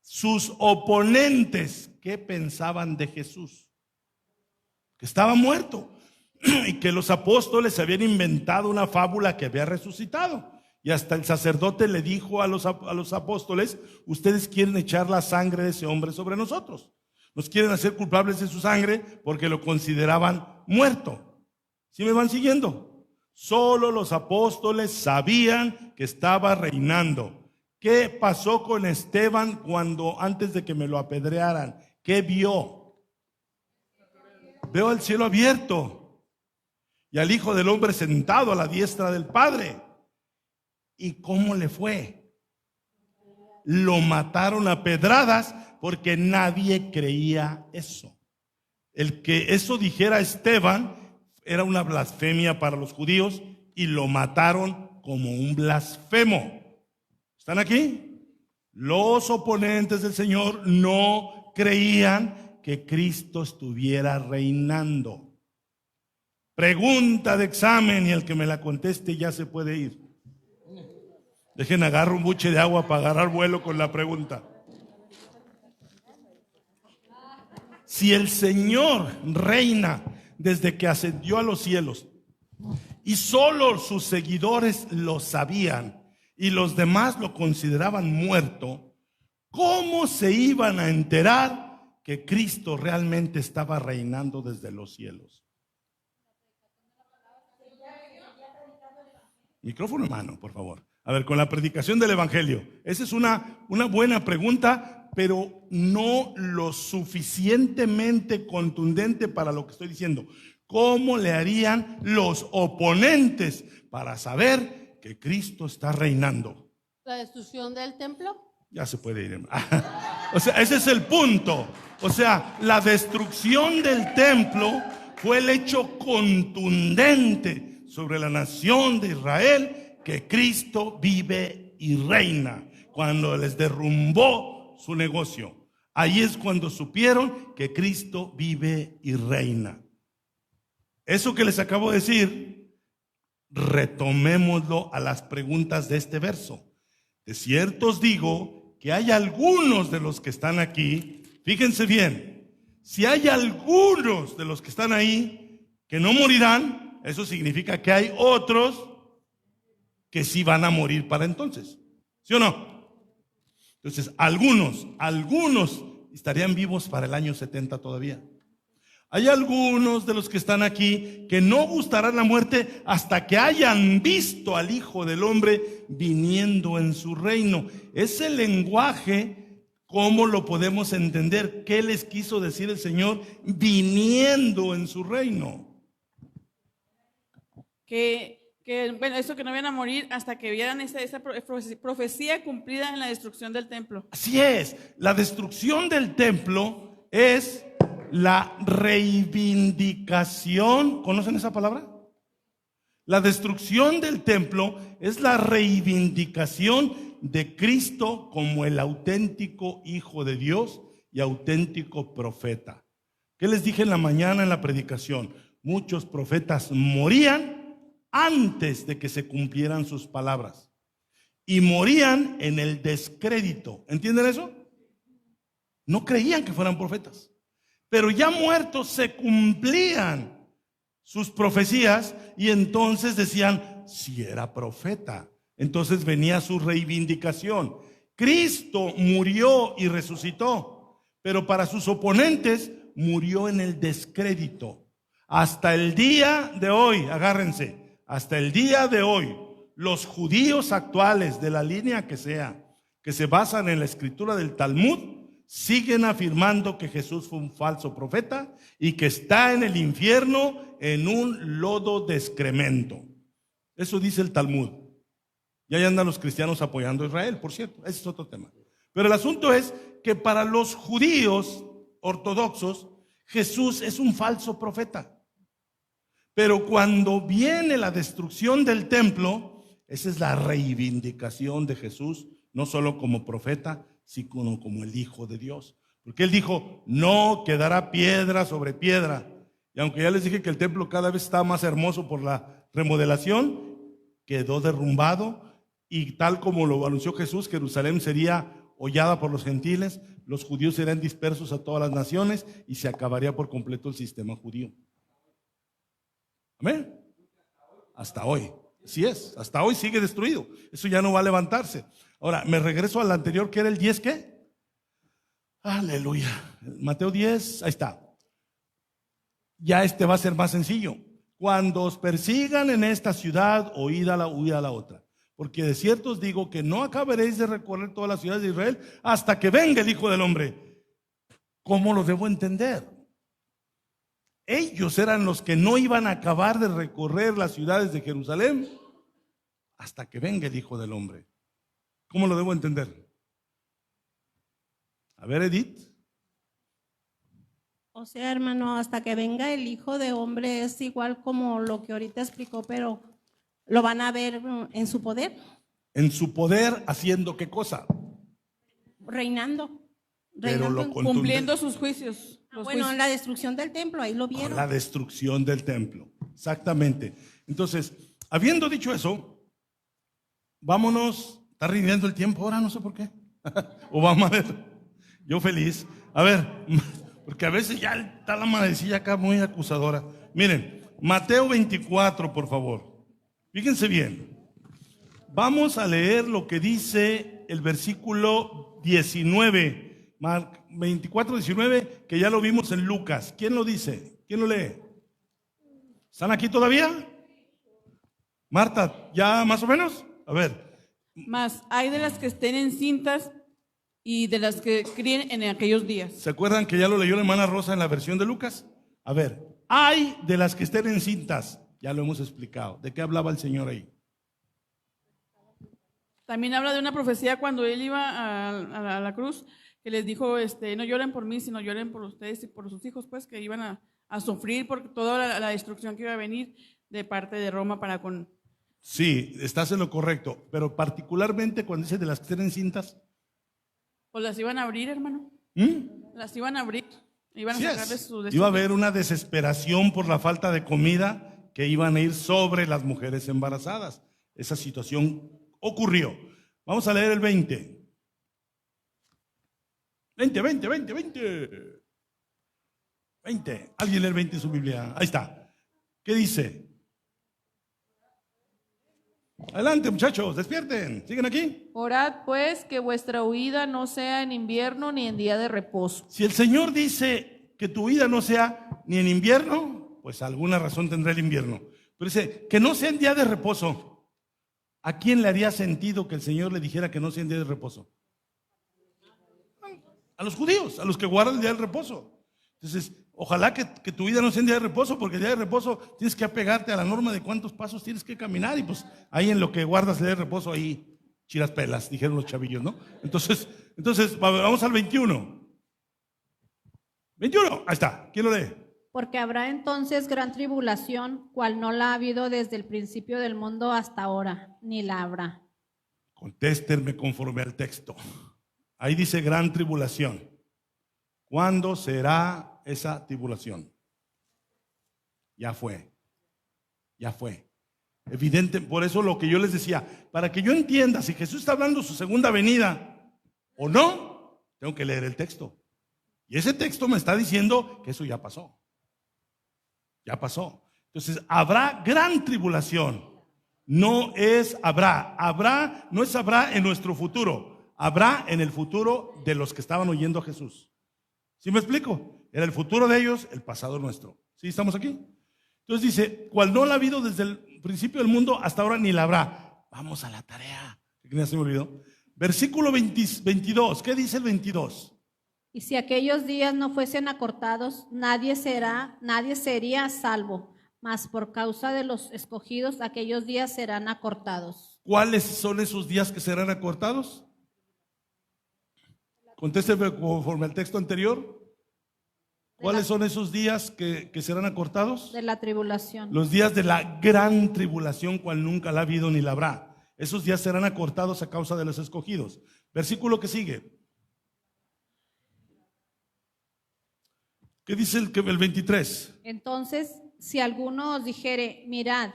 Sus oponentes, ¿qué pensaban de Jesús? Que estaba muerto y que los apóstoles habían inventado una fábula que había resucitado. Y hasta el sacerdote le dijo a los apóstoles: ustedes quieren echar la sangre de ese hombre sobre nosotros. Nos quieren hacer culpables de su sangre porque lo consideraban muerto. ¿Sí me van siguiendo? Solo los apóstoles sabían que estaba reinando. ¿Qué pasó con Esteban cuando antes de que me lo apedrearan? ¿Qué vio? Veo el cielo abierto y al Hijo del Hombre sentado a la diestra del Padre. ¿Y cómo le fue? Lo mataron a pedradas porque nadie creía eso. El que eso dijera Esteban era una blasfemia para los judíos y lo mataron como un blasfemo. ¿Están aquí? Los oponentes del Señor no creían que Cristo estuviera reinando. Pregunta de examen y el que me la conteste ya se puede ir. Dejen agarrar un buche de agua para agarrar vuelo con la pregunta. Si el Señor reina desde que ascendió a los cielos y solo sus seguidores lo sabían y los demás lo consideraban muerto, ¿cómo se iban a enterar que Cristo realmente estaba reinando desde los cielos? Micrófono en mano, por favor. A ver, con la predicación del Evangelio. Esa es una buena pregunta, pero no lo suficientemente contundente para lo que estoy diciendo. ¿Cómo le harían los oponentes para saber que Cristo está reinando? ¿La destrucción del templo? Ya se puede ir. O sea, ese es el punto. O sea, la destrucción del templo fue el hecho contundente sobre la nación de Israel, que Cristo vive y reina. Cuando les derrumbó su negocio, ahí es cuando supieron que Cristo vive y reina. Eso que les acabo de decir, retomémoslo a las preguntas de este verso. De cierto os digo que hay algunos de los que están aquí, fíjense bien, si hay algunos de los que están ahí que no morirán, eso significa que hay otros que sí van a morir para entonces. ¿Sí o no? Entonces, algunos estarían vivos para el año 70 todavía. Hay algunos de los que están aquí que no gustarán la muerte hasta que hayan visto al Hijo del Hombre viniendo en su reino. Ese lenguaje, ¿cómo lo podemos entender? ¿Qué les quiso decir el Señor viniendo en su reino? Bueno, eso que no iban a morir hasta que vieran esa profecía cumplida en la destrucción del templo. Así es, la destrucción del templo es la reivindicación. ¿Conocen esa palabra? La destrucción del templo es la reivindicación de Cristo como el auténtico Hijo de Dios y auténtico profeta. ¿Qué les dije en la mañana en la predicación? Muchos profetas morían antes de que se cumplieran sus palabras y morían en el descrédito. ¿Entienden eso? No creían que fueran profetas, pero ya muertos se cumplían sus profecías y entonces decían, si era profeta. Entonces venía su reivindicación. Cristo murió y resucitó, pero para sus oponentes murió en el descrédito. Hasta el día de hoy, agárrense, hasta el día de hoy, los judíos actuales de la línea que sea, que se basan en la escritura del Talmud, siguen afirmando que Jesús fue un falso profeta y que está en el infierno en un lodo de excremento. Eso dice el Talmud. Y ahí andan los cristianos apoyando a Israel, por cierto, ese es otro tema. Pero el asunto es que para los judíos ortodoxos, Jesús es un falso profeta. Pero cuando viene la destrucción del templo, esa es la reivindicación de Jesús, no solo como profeta, sino como el Hijo de Dios. Porque Él dijo, no quedará piedra sobre piedra. Y aunque ya les dije que el templo cada vez está más hermoso por la remodelación, quedó derrumbado y tal como lo anunció Jesús, Jerusalén sería hollada por los gentiles, los judíos serían dispersos a todas las naciones y se acabaría por completo el sistema judío. Amén. Hasta hoy. Así es, hasta hoy sigue destruido. Eso ya no va a levantarse. Ahora, me regreso al anterior, que era el 10, ¿qué? Aleluya. Mateo 10, ahí está. Ya este va a ser más sencillo. Cuando os persigan en esta ciudad, huid a la otra. Porque de cierto os digo que no acabaréis de recorrer todas las ciudades de Israel hasta que venga el Hijo del Hombre. ¿Cómo lo debo entender? Ellos eran los que no iban a acabar de recorrer las ciudades de Jerusalén hasta que venga el Hijo del Hombre. ¿Cómo lo debo entender? A ver, Edith. O sea, hermano, hasta que venga el Hijo de Hombre es igual como lo que ahorita explicó, pero lo van a ver en su poder. En su poder, ¿haciendo qué cosa? Reinando. Pero lo cumpliendo sus juicios. Bueno, la destrucción del templo, ahí lo vieron. La destrucción del templo, exactamente. Entonces, habiendo dicho eso, vámonos. Está rindiendo el tiempo ahora, no sé por qué. O vamos a ver. Yo feliz. A ver, porque a veces ya está la madrecilla acá muy acusadora. Miren, Mateo 24, por favor. Fíjense bien. Vamos a leer lo que dice el versículo 19. 24, 19, que ya lo vimos en Lucas. ¿Quién lo dice? ¿Quién lo lee? ¿Están aquí todavía? Marta, ¿ya más o menos? A ver. Más hay de las que estén encintas y de las que críen en aquellos días. ¿Se acuerdan que ya lo leyó la hermana Rosa en la versión de Lucas? A ver, hay de las que estén encintas. Ya lo hemos explicado. ¿De qué hablaba el Señor ahí? También habla de una profecía cuando Él iba a la cruz, que les dijo, no lloren por mí, sino lloren por ustedes y por sus hijos, pues, que iban a sufrir por toda la destrucción que iba a venir de parte de Roma para con... Sí, estás en lo correcto, pero particularmente cuando dice de las que estén encintas. Pues las iban a abrir, hermano. Las iban a abrir, iban a sacarles su destino. Iba a haber una desesperación por la falta de comida que iban a ir sobre las mujeres embarazadas. Esa situación ocurrió. Vamos a leer el 20. 20. Alguien lee el 20 en su Biblia. Ahí está. ¿Qué dice? Adelante, muchachos, despierten. ¿Siguen aquí? Orad pues que vuestra huida no sea en invierno ni en día de reposo. Si el Señor dice que tu huida no sea ni en invierno, pues alguna razón tendrá el invierno. Pero dice que no sea en día de reposo. ¿A quién le haría sentido que el Señor le dijera que no sea en día de reposo? A los judíos, a los que guardan el día del reposo. Entonces, ojalá que tu vida no sea en día de reposo, porque el día de reposo tienes que apegarte a la norma de cuántos pasos tienes que caminar, y pues ahí en lo que guardas el día de reposo, ahí chiras pelas, dijeron los chavillos, ¿no? Entonces vamos al 21. 21, ahí está, ¿quién lo lee? Porque habrá entonces gran tribulación, cual no la ha habido desde el principio del mundo hasta ahora, ni la habrá. Contéstenme conforme al texto. Ahí dice gran tribulación. ¿Cuándo será esa tribulación? Ya fue. Evidente, por eso lo que yo les decía, para que yo entienda si Jesús está hablando de su segunda venida o no, tengo que leer el texto. Y ese texto me está diciendo que eso ya pasó. Ya pasó. Entonces, habrá gran tribulación. No es habrá. Habrá, no es habrá en nuestro futuro. habrá en el futuro de los que estaban oyendo a Jesús. ¿Sí me explico? Era el futuro de ellos, el pasado nuestro. ¿Sí estamos aquí? Entonces dice, cual no la ha habido desde el principio del mundo hasta ahora ni la habrá. Vamos a la tarea. ¿Qué ya se me olvidó? Versículo 22. ¿Qué dice el 22? Y si aquellos días no fuesen acortados, nadie sería salvo, mas por causa de los escogidos, aquellos días serán acortados. ¿Cuáles son esos días que serán acortados? Contésteme conforme al texto anterior. ¿Cuáles son esos días que serán acortados? De la tribulación. Los días de la gran tribulación, cual nunca la ha habido ni la habrá. Esos días serán acortados a causa de los escogidos. Versículo que sigue. ¿Qué dice el 23? Entonces, si alguno os dijere, mirad,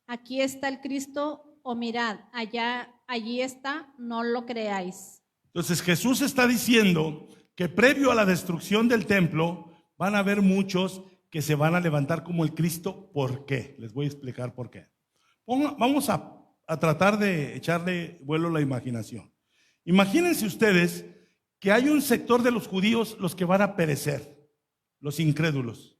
aquí está el Cristo, o mirad, allí está, no lo creáis. Entonces Jesús está diciendo que previo a la destrucción del templo van a haber muchos que se van a levantar como el Cristo. ¿Por qué? Les voy a explicar por qué. Vamos a tratar de echarle vuelo a la imaginación. Imagínense ustedes que hay un sector de los judíos los que van a perecer, los incrédulos,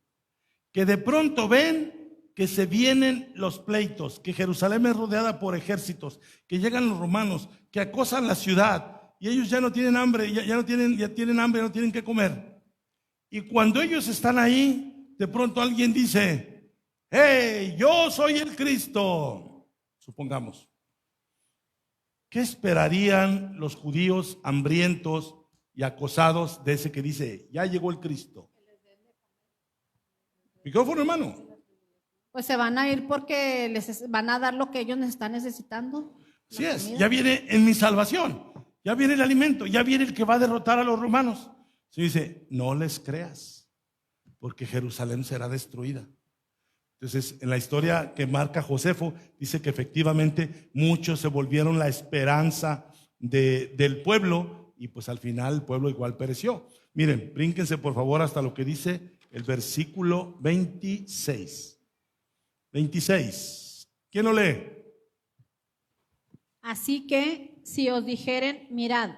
que de pronto ven que se vienen los pleitos, que Jerusalén es rodeada por ejércitos, que llegan los romanos, que acosan la ciudad y ellos ya no tienen hambre, ya tienen hambre, no tienen que comer. Y cuando ellos están ahí, de pronto alguien dice, hey, yo soy el Cristo, supongamos. ¿Qué esperarían los judíos hambrientos y acosados de ese que dice, ya llegó el Cristo? Micrófono, hermano. Pues se van a ir porque les van a dar lo que ellos están necesitando. Así es, ya viene en mi salvación, ya viene el alimento, ya viene el que va a derrotar a los romanos. Se dice, no les creas, porque Jerusalén será destruida. Entonces, en la historia que marca Josefo, dice que efectivamente muchos se volvieron la esperanza del pueblo y pues al final el pueblo igual pereció. Miren, brínquense por favor hasta lo que dice el versículo 26. 26. ¿Quién lo lee? Así que si os dijeren, mirad,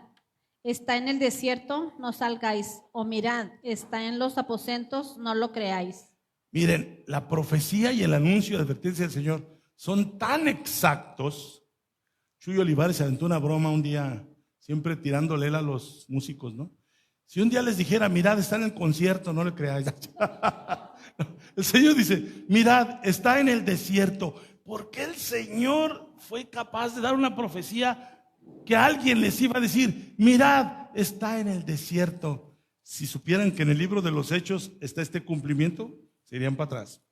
está en el desierto, no salgáis, o mirad, está en los aposentos, no lo creáis. Miren, la profecía y el anuncio de advertencia del Señor son tan exactos. Chuy Olivares se aventó una broma un día, siempre tirándole a los músicos, ¿no? Si un día les dijera, mirad, está en el concierto, no le creáis. El Señor dice, mirad, está en el desierto. ¿Por qué el Señor fue capaz de dar una profecía que alguien les iba a decir, mirad, está en el desierto? Si supieran que en el libro de los Hechos está este cumplimiento, se irían para atrás.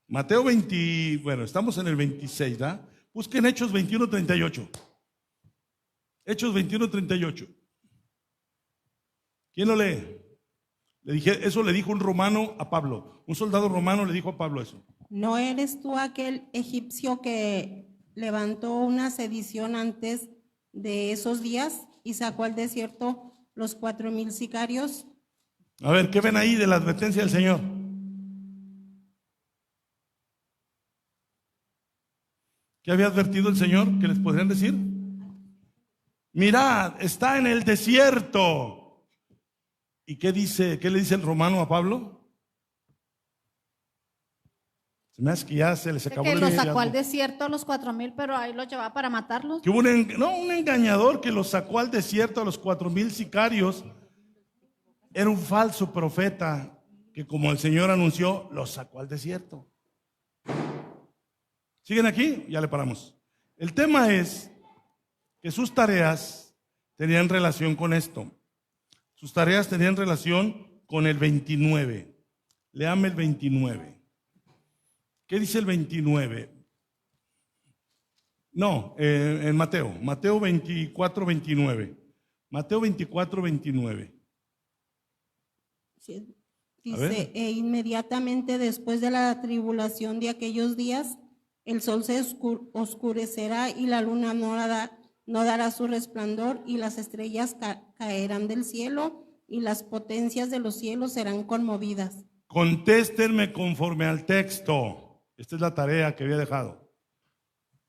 Mateo 20, bueno, estamos en el 26, ¿verdad? Busquen Hechos 21:38. Hechos 21:38. ¿Quién lo lee? Eso le dijo un romano a Pablo. Un soldado romano le dijo a Pablo eso. ¿No eres tú aquel egipcio que levantó una sedición antes de esos días y sacó al desierto los 4,000 sicarios? A ver, ¿qué ven ahí de la advertencia del Señor? ¿Qué había advertido el Señor? ¿Qué les podrían decir? Mirad, está en el desierto. ¿Y qué le dice el romano a Pablo? Se me hace que ya se les acabó Que el los sacó al desierto a los 4,000, pero ahí los llevaba para matarlos. Que hubo un engañador que los sacó al desierto a los 4,000 sicarios. Era un falso profeta que, como el Señor anunció, los sacó al desierto. ¿Siguen aquí? Ya le paramos. El tema es que sus tareas tenían relación con esto. Sus tareas tenían relación con el 29. Léame el 29. ¿Qué dice el 29? No, en Mateo. Mateo 24:29. Mateo 24:29. Sí, dice, e inmediatamente después de la tribulación de aquellos días, el sol se oscurecerá y la luna no dará su resplandor y las estrellas caerán del cielo y las potencias de los cielos serán conmovidas. Contéstenme conforme al texto. Esta es la tarea que había dejado.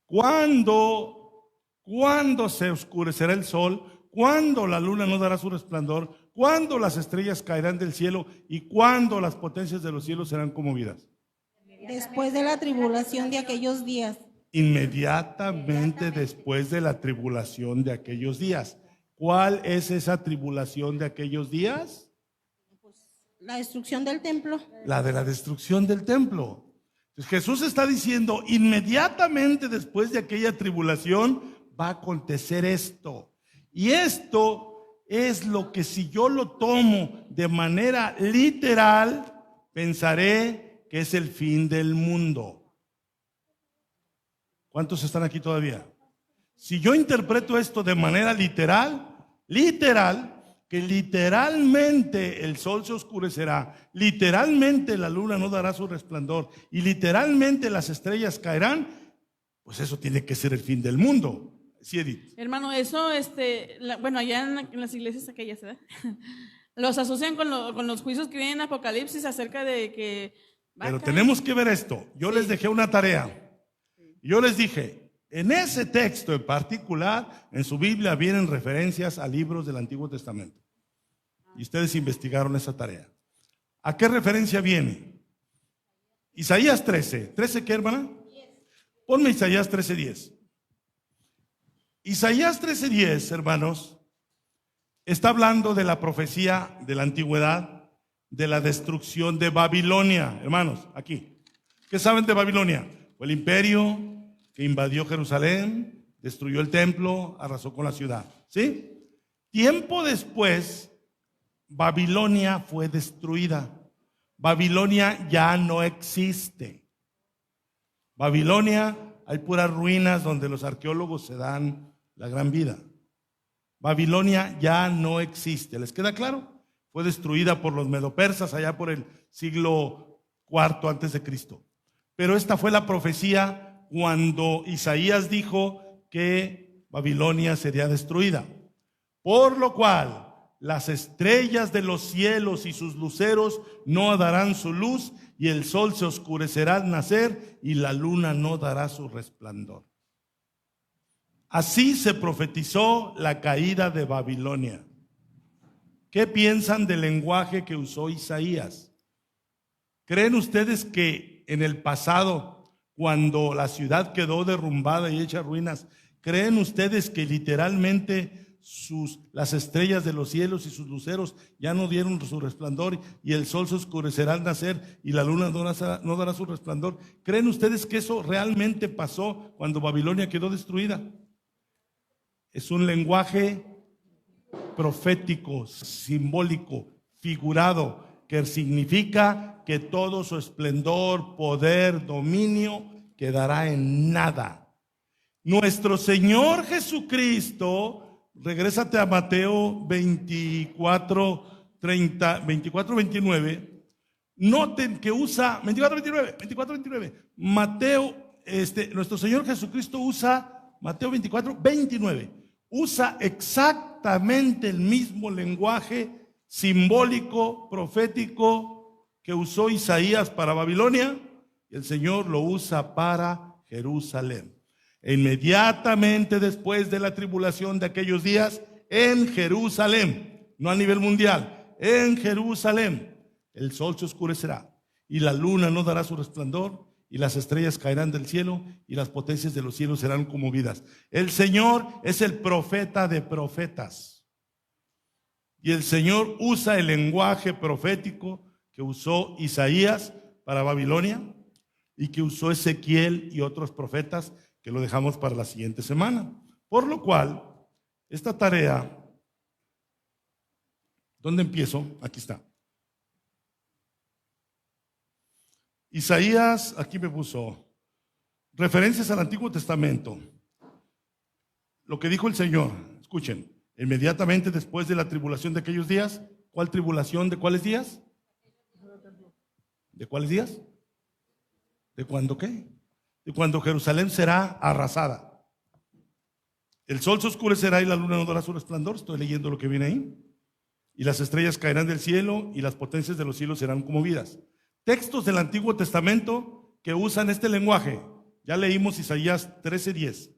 ¿Cuándo ¿Cuándo se oscurecerá el sol? ¿Cuándo la luna no dará su resplandor? ¿Cuándo las estrellas caerán del cielo? ¿Y cuándo las potencias de los cielos serán conmovidas? Después de la tribulación de aquellos días. Inmediatamente después de la tribulación de aquellos días. ¿Cuál es esa tribulación de aquellos días? La destrucción del templo. La de la destrucción del templo. Entonces Jesús está diciendo, inmediatamente después de aquella tribulación va a acontecer esto. Y esto es lo que, si yo lo tomo de manera literal, pensaré que es el fin del mundo. ¿Cuántos están aquí todavía? Si yo interpreto esto de manera literal, que literalmente el sol se oscurecerá, literalmente la luna no dará su resplandor y literalmente las estrellas caerán, pues eso tiene que ser el fin del mundo. Sí, Edith. Hermano, eso, bueno, allá en las iglesias aquellas, ¿verdad? Los asocian con los juicios que vienen en Apocalipsis acerca de que... Pero tenemos que ver esto. Yo les dejé una tarea. Yo les dije, en ese texto en particular, en su Biblia vienen referencias a libros del Antiguo Testamento. Y ustedes investigaron esa tarea. ¿A qué referencia viene? Isaías 13. ¿13 qué, hermana? Ponme Isaías 13:10. Isaías 13:10, hermanos, está hablando de la profecía de la antigüedad, de la destrucción de Babilonia. Hermanos, aquí. ¿Qué saben de Babilonia? Fue el imperio que invadió Jerusalén, destruyó el templo, arrasó con la ciudad. ¿Sí? Tiempo después, Babilonia fue destruida. Babilonia ya no existe. Babilonia, hay puras ruinas donde los arqueólogos se dan la gran vida. Babilonia ya no existe. ¿Les queda claro? Fue destruida por los medopersas allá por el siglo IV antes de Cristo. Pero esta fue la profecía cuando Isaías dijo que Babilonia sería destruida. Por lo cual las estrellas de los cielos y sus luceros no darán su luz, y el sol se oscurecerá al nacer, y la luna no dará su resplandor. Así se profetizó la caída de Babilonia. ¿Qué piensan del lenguaje que usó Isaías? ¿Creen ustedes que en el pasado, cuando la ciudad quedó derrumbada y hecha ruinas, creen ustedes que literalmente las estrellas de los cielos y sus luceros ya no dieron su resplandor, y el sol se oscurecerá al nacer y la luna no dará su resplandor? ¿Creen ustedes que eso realmente pasó cuando Babilonia quedó destruida? Es un lenguaje profético, simbólico, figurado, que significa que todo su esplendor, poder, dominio quedará en nada. Nuestro Señor Jesucristo, regrésate a Mateo 24:29. Noten que usa 24:29. Mateo, nuestro Señor Jesucristo usa Mateo 24:29. Usa exactamente el mismo lenguaje simbólico, profético que usó Isaías para Babilonia, y el Señor lo usa para Jerusalén. E inmediatamente después de la tribulación de aquellos días, en Jerusalén, no a nivel mundial, en Jerusalén, el sol se oscurecerá y la luna no dará su resplandor, y las estrellas caerán del cielo, y las potencias de los cielos serán conmovidas. El Señor es el profeta de profetas, y el Señor usa el lenguaje profético que usó Isaías para Babilonia y que usó Ezequiel y otros profetas, que lo dejamos para la siguiente semana. Por lo cual, esta tarea, ¿dónde empiezo? Aquí está. Isaías, aquí me puso referencias al Antiguo Testamento. Lo que dijo el Señor, escuchen, inmediatamente después de la tribulación de aquellos días. ¿Cuál tribulación? ¿De cuáles días? ¿De cuáles días? ¿De cuándo qué? De cuando Jerusalén será arrasada. El sol se oscurecerá y la luna no dará su resplandor. Estoy leyendo lo que viene ahí. Y las estrellas caerán del cielo y las potencias de los cielos serán conmovidas. Textos del Antiguo Testamento que usan este lenguaje. Ya leímos Isaías 13:10.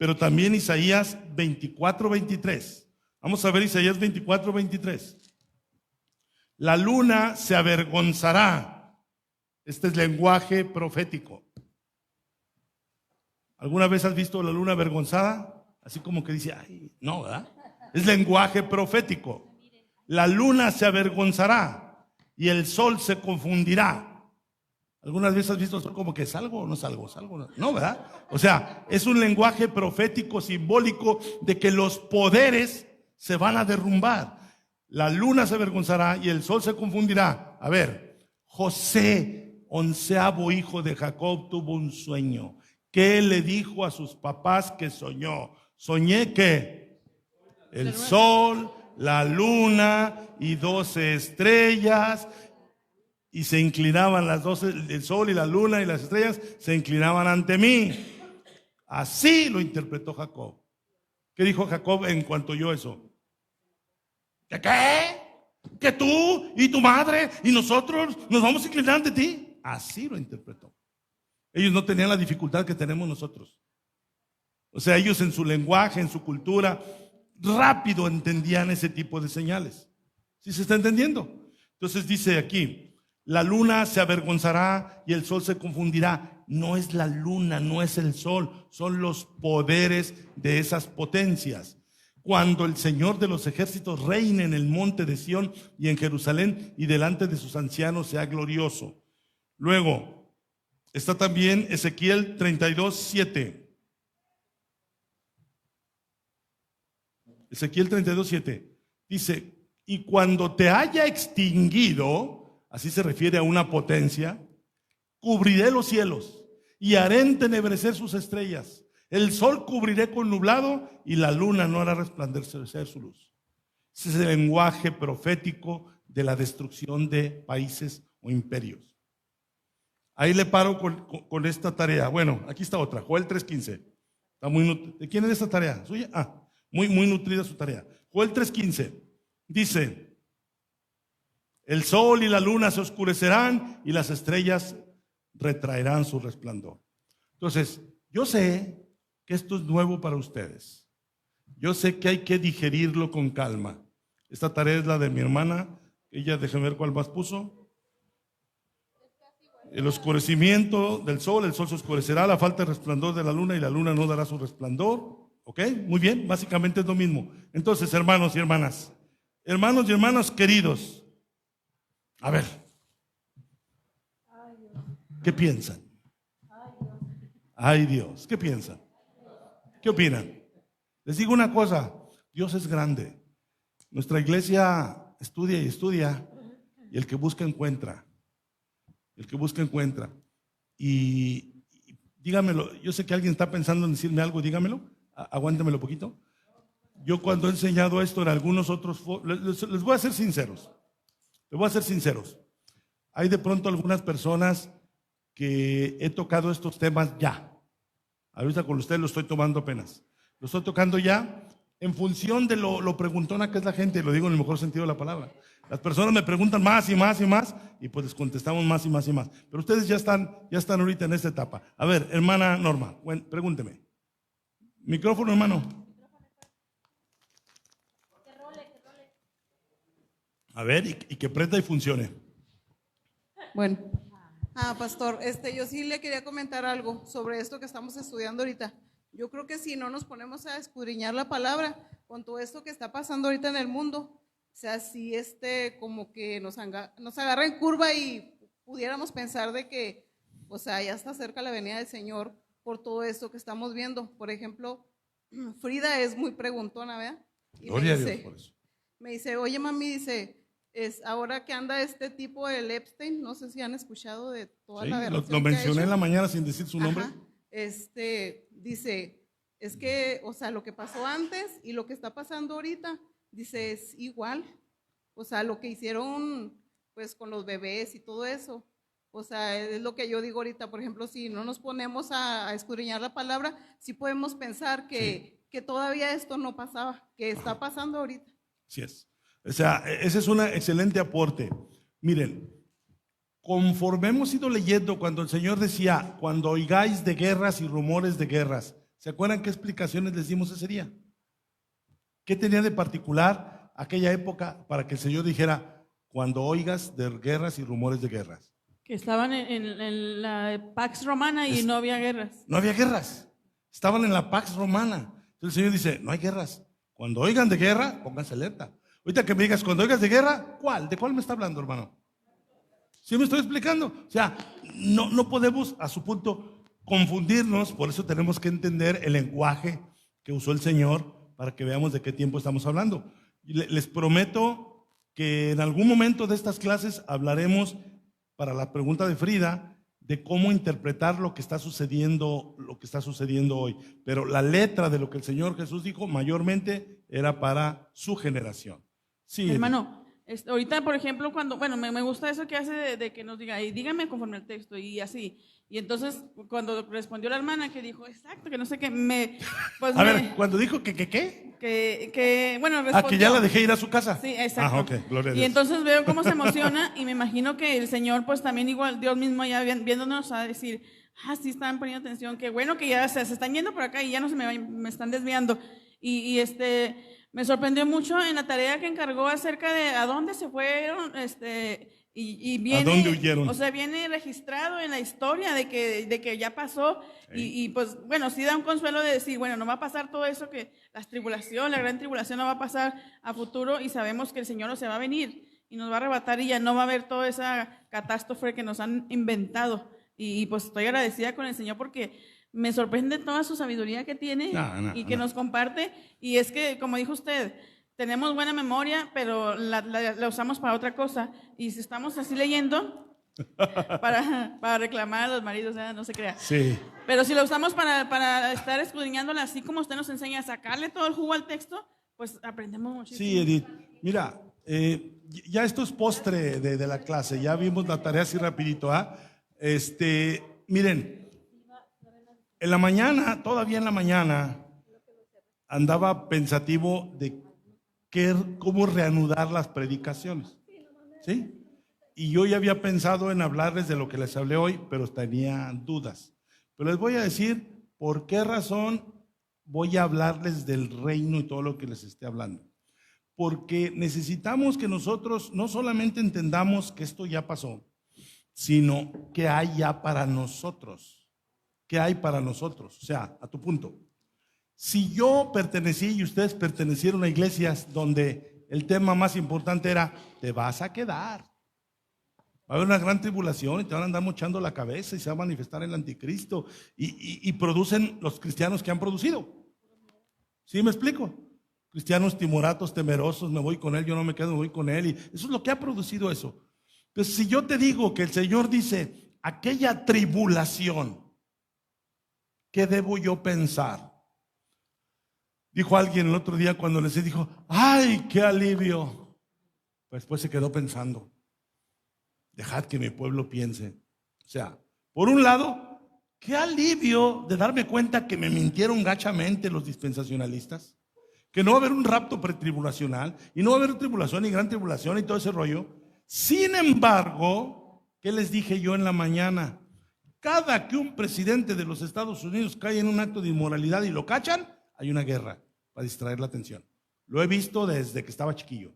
pero también Isaías 24:23. Vamos a ver Isaías 24:23. La luna se avergonzará. Este es lenguaje profético. ¿Alguna vez has visto la luna avergonzada? Así como que dice, ay, no, ¿verdad? Es lenguaje profético. La luna se avergonzará y el sol se confundirá. ¿Algunas veces has visto el sol como que salgo o no salgo? ¿Salgo o no? No, ¿verdad? O sea, es un lenguaje profético, simbólico, de que los poderes se van a derrumbar. La luna se avergonzará y el sol se confundirá. A ver, José, 11º hijo de Jacob, tuvo un sueño. ¿Qué le dijo a sus papás que soñó? Soñé que el sol, la luna y 12 estrellas, y se inclinaban las 12, el sol y la luna y las estrellas se inclinaban ante mí. Así lo interpretó Jacob. ¿Qué dijo Jacob en cuanto oyó eso? ¿Qué? ¿Que tú y tu madre y nosotros nos vamos a inclinar ante ti? Así lo interpretó. Ellos no tenían la dificultad que tenemos nosotros. O sea, ellos en su lenguaje, en su cultura, rápido entendían ese tipo de señales. ¿Sí se está entendiendo? Entonces dice aquí, la luna se avergonzará y el sol se confundirá. No es la luna, no es el sol, son los poderes de esas potencias. Cuando el Señor de los ejércitos reine en el monte de Sión y en Jerusalén y delante de sus ancianos sea glorioso. Luego, está también Ezequiel 32:7. Ezequiel 32:7 dice, y cuando te haya extinguido, así se refiere a una potencia, cubriré los cielos y haré entenebrecer sus estrellas. El sol cubriré con nublado y la luna no hará resplandecer su luz. Ese es el lenguaje profético de la destrucción de países o imperios. Ahí le paro con esta tarea. Bueno, aquí está otra, Joel 3:15. Está ¿de quién es esta tarea? ¿Suya? Muy nutrida su tarea. Joel 3:15 dice, el sol y la luna se oscurecerán y las estrellas retraerán su resplandor. Entonces, yo sé que esto es nuevo para ustedes. Yo sé que hay que digerirlo con calma. Esta tarea es la de mi hermana. Ella, déjenme ver cuál más puso. El oscurecimiento del sol, el sol se oscurecerá, la falta de resplandor de la luna y la luna no dará su resplandor. ¿Ok? Muy bien, básicamente es lo mismo. Entonces, hermanos y hermanas queridos, a ver, ¿qué piensan? Ay Dios, ¿qué piensan? ¿Qué opinan? Les digo una cosa, Dios es grande. Nuestra iglesia estudia y estudia, y el que busca encuentra. El que busca encuentra. Y dígamelo, yo sé que alguien está pensando en decirme algo, dígamelo, aguántemelo poquito. Yo cuando he enseñado esto en algunos otros, les voy a ser sinceros. Les voy a ser sinceros. Hay de pronto algunas personas que he tocado estos temas ya. Ahorita con ustedes lo estoy tomando apenas. Lo estoy tocando ya en función de lo preguntona que es la gente, y lo digo en el mejor sentido de la palabra. Las personas me preguntan más y más y más, y pues les contestamos más y más y más. Pero ustedes ya están ahorita en esta etapa. A ver, hermana Norma, pregúnteme. Micrófono, hermano. A ver, y que prenda y funcione. Bueno. Pastor, yo sí le quería comentar algo sobre esto que estamos estudiando ahorita. Yo creo que si no nos ponemos a escudriñar la palabra con todo esto que está pasando ahorita en el mundo, o sea, si como que nos agarra en curva y pudiéramos pensar de que, o sea, ya está cerca la venida del Señor por todo esto que estamos viendo. Por ejemplo, Frida es muy preguntona, ¿verdad? Y Gloria a Dios por eso. Me dice, oye mami, dice, ahora que anda este tipo del Epstein, no sé si han escuchado de toda la aberración lo mencioné en la mañana sin decir su nombre. Dice, es que, o sea, lo que pasó antes y lo que está pasando ahorita, dice, es igual. O sea, lo que hicieron, pues, con los bebés y todo eso. O sea, es lo que yo digo ahorita. Por ejemplo, si no nos ponemos a escudriñar la palabra, sí podemos pensar que todavía esto no pasaba, que está pasando ahorita. Sí es. O sea, ese es un excelente aporte. Miren, conforme hemos ido leyendo, cuando el Señor decía, cuando oigáis de guerras y rumores de guerras, ¿Se acuerdan qué explicaciones les dimos ese día? ¿Qué tenía de particular aquella época para que el Señor dijera, cuando oigas de guerras y rumores de guerras? Que estaban en la Pax Romana y no había guerras. No había guerras. Estaban en la Pax Romana. Entonces el Señor dice, no hay guerras. Cuando oigan de guerra, pónganse alerta. Ahorita que me digas, cuando oigas de guerra, ¿cuál? ¿De cuál me está hablando, hermano? ¿Sí me estoy explicando? O sea, no podemos, a su punto, confundirnos. Por eso tenemos que entender el lenguaje que usó el Señor para que veamos de qué tiempo estamos hablando. Y les prometo que en algún momento de estas clases hablaremos, para la pregunta de Frida, de cómo interpretar lo que está sucediendo hoy. Pero la letra de lo que el Señor Jesús dijo mayormente era para su generación. Sí, hermano, ahorita, por ejemplo, cuando, bueno, me gusta eso que hace de que nos diga, y dígame conforme al texto, y así. Y entonces, cuando respondió la hermana que dijo, exacto, que no sé qué, pues a ver, cuando dijo ¿qué? Que bueno, respondió. Que ya la dejé ir a su casa. Sí, exacto. Ok, gloria a Dios. Y entonces veo cómo se emociona y me imagino que el Señor, pues también igual, Dios mismo ya viéndonos a decir, sí están poniendo atención, que bueno que ya se están yendo por acá y ya no se me están desviando. Y me sorprendió mucho en la tarea que encargó acerca de a dónde se fueron, y viene, ¿a dónde huyeron? O sea, viene registrado en la historia de que ya pasó. Y pues bueno, sí da un consuelo de decir, bueno, no va a pasar todo eso, que la gran tribulación no va a pasar a futuro, y sabemos que el Señor no se va a venir y nos va a arrebatar y ya no va a haber toda esa catástrofe que nos han inventado. Y pues estoy agradecida con el Señor porque me sorprende toda su sabiduría que tiene y que nos comparte. Y es que, como dijo usted, tenemos buena memoria, pero la usamos para otra cosa. Y si estamos así leyendo, para reclamar a los maridos, no se crea. Sí. Pero si lo usamos para estar escudriñándola, así como usted nos enseña a sacarle todo el jugo al texto, pues aprendemos muchísimo. Sí, Edith. Mira, ya esto es postre de la clase. Ya vimos la tarea así rapidito. Miren, en la mañana, todavía en la mañana, andaba pensativo de cómo reanudar las predicaciones. ¿Sí? Y yo ya había pensado en hablarles de lo que les hablé hoy, pero tenía dudas. Pero les voy a decir por qué razón voy a hablarles del reino y todo lo que les esté hablando. Porque necesitamos que nosotros no solamente entendamos que esto ya pasó, sino que hay ya para nosotros. ¿Qué hay para nosotros? O sea, a tu punto. Si yo pertenecí y ustedes pertenecieron a iglesias donde el tema más importante era, te vas a quedar. Va a haber una gran tribulación y te van a andar mochando la cabeza y se va a manifestar el anticristo. Y producen los cristianos que han producido. ¿Sí me explico? Cristianos timoratos, temerosos, me voy con él, yo no me quedo, me voy con él. Y eso es lo que ha producido eso. Entonces, si yo te digo que el Señor dice, aquella tribulación, ¿qué debo yo pensar? Dijo alguien el otro día cuando les dijo, ¡ay, qué alivio! Pues después se quedó pensando, dejad que mi pueblo piense. O sea, por un lado, qué alivio de darme cuenta que me mintieron gachamente los dispensacionalistas, que no va a haber un rapto pretribulacional y no va a haber tribulación y gran tribulación y todo ese rollo. Sin embargo, ¿qué les dije yo en la mañana? Cada que un presidente de los Estados Unidos cae en un acto de inmoralidad y lo cachan, hay una guerra para distraer la atención. Lo he visto desde que estaba chiquillo.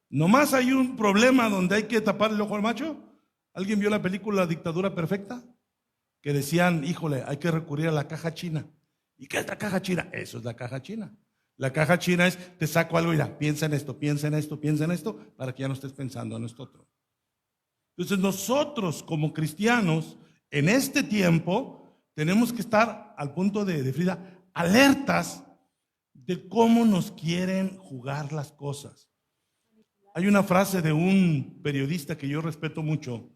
Nomás hay un problema donde hay que tapar el ojo al macho. ¿Alguien vio la película Dictadura Perfecta? Que decían, híjole, hay que recurrir a la caja china. ¿Y qué es la caja china? Eso es la caja china. La caja china es, te saco algo y mira, piensa en esto, piensa en esto, piensa en esto, para que ya no estés pensando en esto otro. Entonces nosotros como cristianos, en este tiempo, tenemos que estar al punto de Frida, alertas de cómo nos quieren jugar las cosas. Hay una frase de un periodista que yo respeto mucho,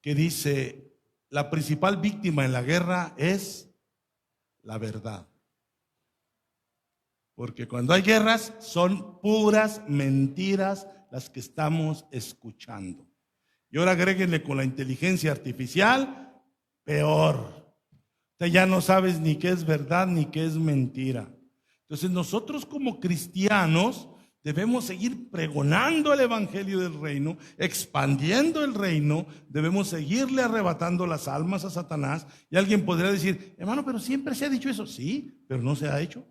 que dice, la principal víctima en la guerra es la verdad. Porque cuando hay guerras son puras mentiras las que estamos escuchando. Y ahora agréguenle con la inteligencia artificial, peor. Usted ya no sabes ni qué es verdad ni qué es mentira. Entonces nosotros como cristianos Debemos seguir pregonando el evangelio del reino, expandiendo el reino. Debemos seguirle arrebatando las almas a Satanás. Y alguien podría decir, hermano, pero siempre se ha dicho eso. Sí, pero no se ha hecho.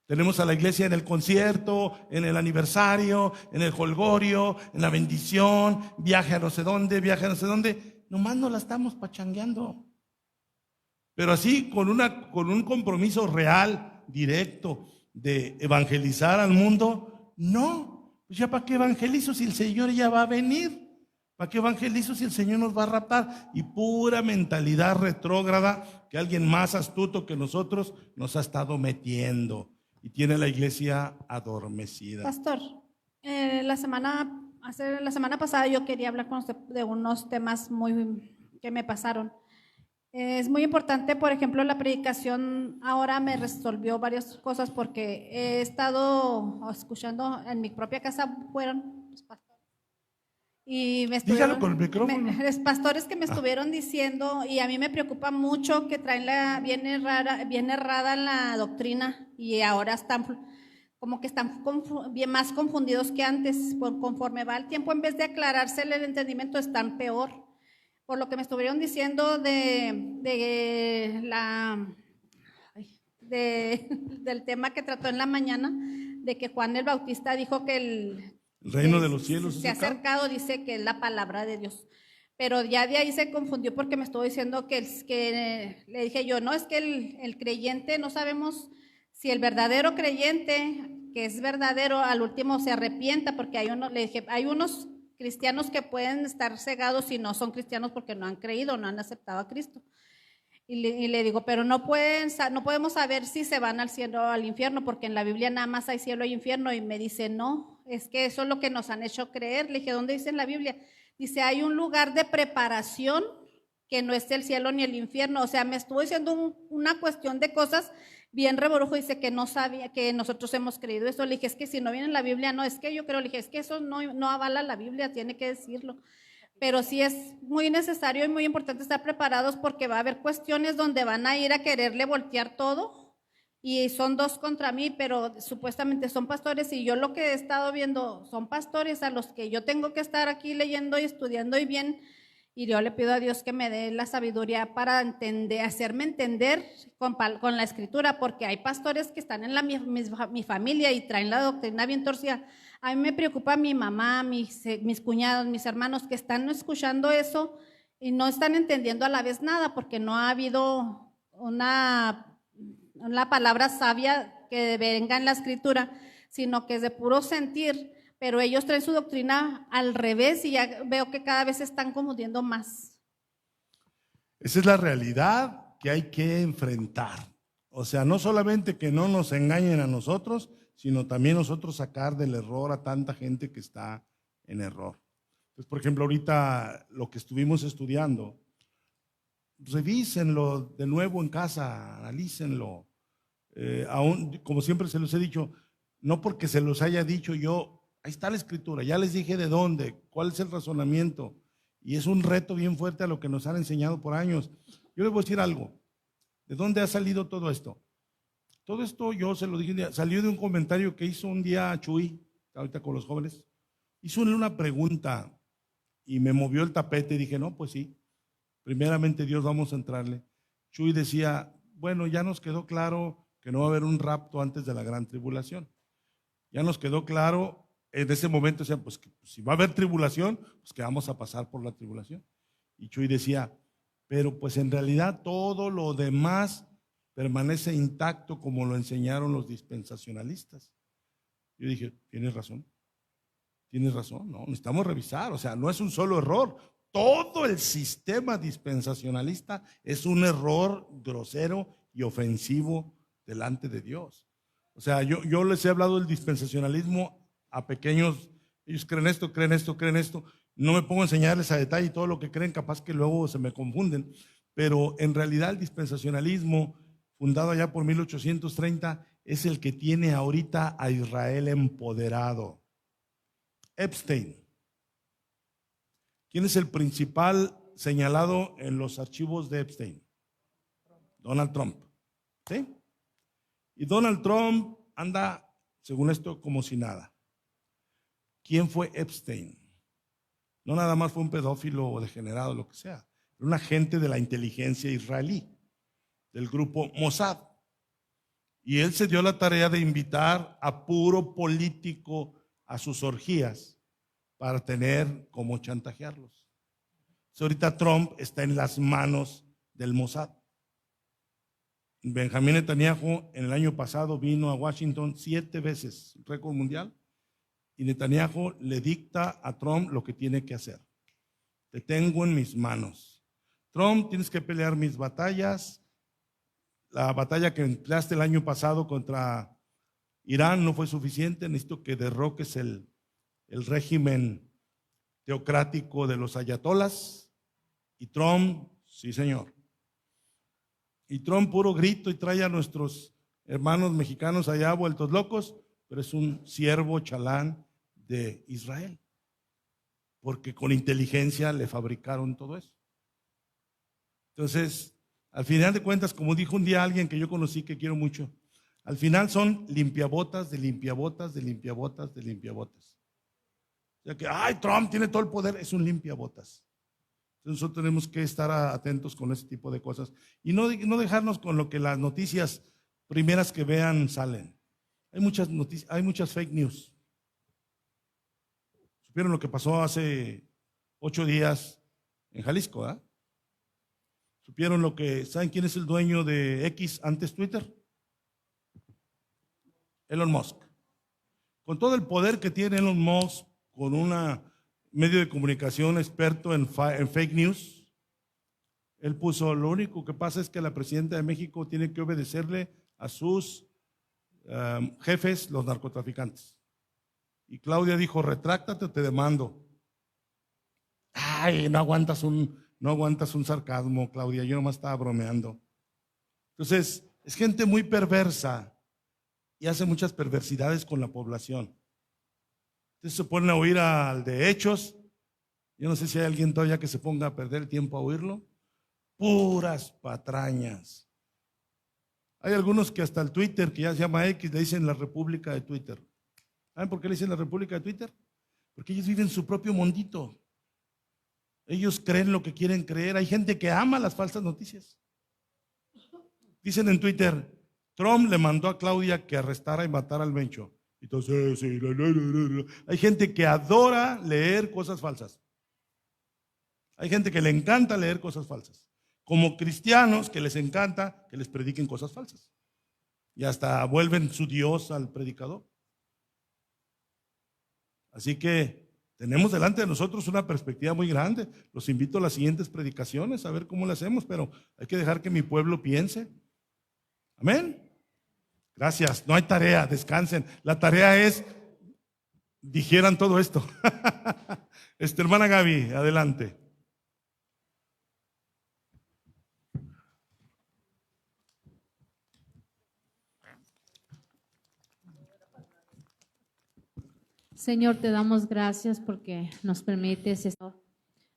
Tenemos a la iglesia en el concierto, en el aniversario, en el jolgorio, en la bendición, viaje a no sé dónde, viaje a no sé dónde. Nomás nos la estamos pachangueando. Pero así, con un compromiso real, directo, de evangelizar al mundo, no. Pues ya para qué evangelizo si el Señor ya va a venir. ¿Para qué evangelizo si el Señor nos va a raptar? Y pura mentalidad retrógrada que alguien más astuto que nosotros nos ha estado metiendo. Y tiene la iglesia adormecida. Pastor, la semana pasada yo quería hablar con usted de unos temas que me pasaron. Es muy importante, por ejemplo, la predicación ahora me resolvió varias cosas porque he estado escuchando en mi propia casa, fueron los pastores. Y me Dígalo con el micrófono. los pastores que me estuvieron diciendo, y a mí me preocupa mucho que traen bien errada la doctrina, y ahora están como que están bien más confundidos que antes. Conforme va el tiempo, en vez de aclararse el entendimiento, están peor. Por lo que me estuvieron diciendo del tema que trató en la mañana, de que Juan el Bautista dijo que el reino de los cielos se ha acercado, dice que es la palabra de Dios. Pero ya de ahí se confundió porque me estuvo diciendo que le dije yo, no, es que el creyente, no sabemos si el verdadero creyente, que es verdadero, al último se arrepienta, porque le dije, hay unos cristianos que pueden estar cegados si no son cristianos porque no han creído, no han aceptado a Cristo. Y le digo, pero no podemos saber si se van al cielo o al infierno, porque en la Biblia nada más hay cielo y infierno. Y me dice, no, es que eso es lo que nos han hecho creer. Le dije, ¿dónde dice en la Biblia? Dice, hay un lugar de preparación que no es el cielo ni el infierno. O sea, me estuvo diciendo una cuestión de cosas bien reburujo. Dice que no sabía, que nosotros hemos creído eso. Le dije, es que si no viene en la Biblia, no, es que yo creo. Le dije, es que eso no avala la Biblia, tiene que decirlo. Pero sí es muy necesario y muy importante estar preparados, porque va a haber cuestiones donde van a ir a quererle voltear todo, y son dos contra mí, pero supuestamente son pastores, y yo lo que he estado viendo son pastores a los que yo tengo que estar aquí leyendo y estudiando y bien, y yo le pido a Dios que me dé la sabiduría para hacerme entender con la escritura, porque hay pastores que están en mi familia y traen la doctrina bien torcida. A mí me preocupa mi mamá, mis cuñados, mis hermanos que están escuchando eso y no están entendiendo a la vez nada, porque no ha habido una palabra sabia que venga en la escritura, sino que es de puro sentir, pero ellos traen su doctrina al revés y ya veo que cada vez se están confundiendo más. Esa es la realidad que hay que enfrentar. O sea, no solamente que no nos engañen a nosotros, sino también nosotros sacar del error a tanta gente que está en error. Pues, por ejemplo, ahorita lo que estuvimos estudiando, revísenlo de nuevo en casa, analícenlo. Aún, como siempre se los he dicho, no porque se los haya dicho yo, ahí está la escritura, ya les dije de dónde, cuál es el razonamiento, y es un reto bien fuerte a lo que nos han enseñado por años. Yo les voy a decir algo, ¿de dónde ha salido todo esto? Todo esto, yo se lo dije un día, salió de un comentario que hizo un día Chuy, ahorita con los jóvenes. Hizo una pregunta y me movió el tapete y dije, no, pues sí, primeramente Dios, vamos a entrarle. Chuy decía, bueno, ya nos quedó claro que no va a haber un rapto antes de la gran tribulación. Ya nos quedó claro en ese momento, o sea, pues que, si va a haber tribulación, pues que vamos a pasar por la tribulación. Y Chuy decía, pero pues en realidad todo lo demás permanece intacto como lo enseñaron los dispensacionalistas. Yo dije, tienes razón, no, necesitamos revisar, o sea, no es un solo error, todo el sistema dispensacionalista es un error grosero y ofensivo delante de Dios. O sea, yo les he hablado del dispensacionalismo a pequeños, ellos creen esto, no me pongo a enseñarles a detalle todo lo que creen, capaz que luego se me confunden, pero en realidad el dispensacionalismo fundado allá por 1830, es el que tiene ahorita a Israel empoderado. Epstein. ¿Quién es el principal señalado en los archivos de Epstein? Donald Trump. ¿Sí? Y Donald Trump anda, según esto, como si nada. ¿quién fue Epstein? No nada más fue un pedófilo o degenerado, lo que sea. Era un agente de la inteligencia israelí, del grupo Mossad. Y él se dio la tarea de invitar a puro político a sus orgías para tener cómo chantajearlos. Entonces, ahorita Trump está en las manos del Mossad. Benjamín Netanyahu en el año pasado vino a Washington 7 veces, récord mundial, y Netanyahu le dicta a Trump lo que tiene que hacer. Te tengo en mis manos. Trump, tienes que pelear mis batallas. La batalla que empleaste el año pasado contra Irán no fue suficiente. Necesito que derroques el régimen teocrático de los ayatolas. Y Trump, sí señor. Y Trump puro grito y trae a nuestros hermanos mexicanos allá vueltos locos, pero es un siervo chalán de Israel, porque con inteligencia le fabricaron todo eso. Entonces, al final de cuentas, como dijo un día alguien que yo conocí que quiero mucho, al final son limpiabotas de limpiabotas de limpiabotas de limpiabotas. O sea que, ay, Trump tiene todo el poder, es un limpiabotas. Entonces nosotros tenemos que estar atentos con ese tipo de cosas y no dejarnos con lo que las noticias primeras que vean salen. Hay muchas noticias, hay muchas fake news. ¿Supieron lo que pasó hace 8 días en Jalisco? ¿Eh? ¿Supieron lo que, saben quién es el dueño de X antes Twitter? Elon Musk. Con todo el poder que tiene Elon Musk, con un medio de comunicación experto en fake news, él puso, lo único que pasa es que la presidenta de México tiene que obedecerle a sus jefes, los narcotraficantes. Y Claudia dijo, retráctate o te demando. Ay, no aguantas un sarcasmo, Claudia, yo nomás estaba bromeando. Entonces, es gente muy perversa y hace muchas perversidades con la población. Entonces se ponen a oír al de Hechos. Yo no sé si hay alguien todavía que se ponga a perder el tiempo a oírlo. Puras patrañas. Hay algunos que hasta el Twitter, que ya se llama X, le dicen la República de Twitter. ¿Saben por qué le dicen la República de Twitter? Porque ellos viven su propio mundito. Ellos creen lo que quieren creer. Hay gente que ama las falsas noticias. Dicen en Twitter, Trump le mandó a Claudia que arrestara y matara al Mencho. Entonces, sí, hay gente que adora leer cosas falsas. Hay gente que le encanta leer cosas falsas. Como cristianos que les encanta que les prediquen cosas falsas. Y hasta vuelven su Dios al predicador. Así que tenemos delante de nosotros una perspectiva muy grande. Los invito a las siguientes predicaciones a ver cómo le hacemos, pero hay que dejar que mi pueblo piense. Amén. Gracias, no hay tarea, descansen. La tarea es, digieran todo esto. Hermana Gaby, adelante. Señor, te damos gracias porque nos permites esto.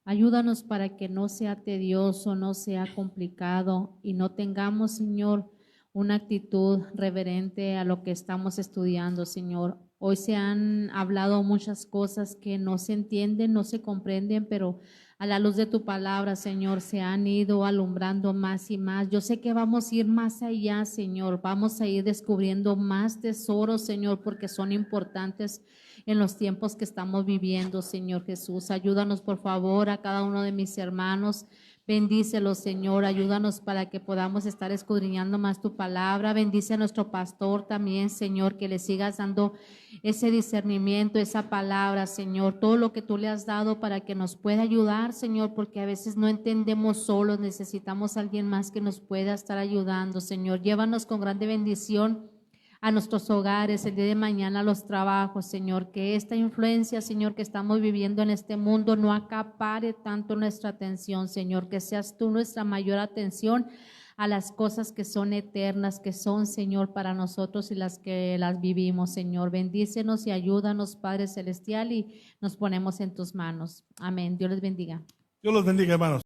Ayúdanos para que no sea tedioso, no sea complicado y no tengamos, Señor, una actitud reverente a lo que estamos estudiando, Señor. Hoy se han hablado muchas cosas que no se entienden, no se comprenden, pero a la luz de tu palabra, Señor, se han ido alumbrando más y más. Yo sé que vamos a ir más allá, Señor. Vamos a ir descubriendo más tesoros, Señor, porque son importantes en los tiempos que estamos viviendo, Señor Jesús. Ayúdanos, por favor, a cada uno de mis hermanos. Bendícelos, Señor, ayúdanos para que podamos estar escudriñando más tu palabra. Bendice a nuestro pastor también, Señor, que le sigas dando ese discernimiento, esa palabra, Señor, todo lo que tú le has dado para que nos pueda ayudar, Señor, porque a veces no entendemos solos, necesitamos a alguien más que nos pueda estar ayudando, Señor. Llévanos con grande bendición a nuestros hogares, el día de mañana a los trabajos, Señor, que esta influencia, Señor, que estamos viviendo en este mundo no acapare tanto nuestra atención, Señor, que seas tú nuestra mayor atención a las cosas que son eternas, que son, Señor, para nosotros y las que las vivimos, Señor. Bendícenos y ayúdanos, Padre Celestial, y nos ponemos en tus manos. Amén. Dios les bendiga. Dios los bendiga, hermanos.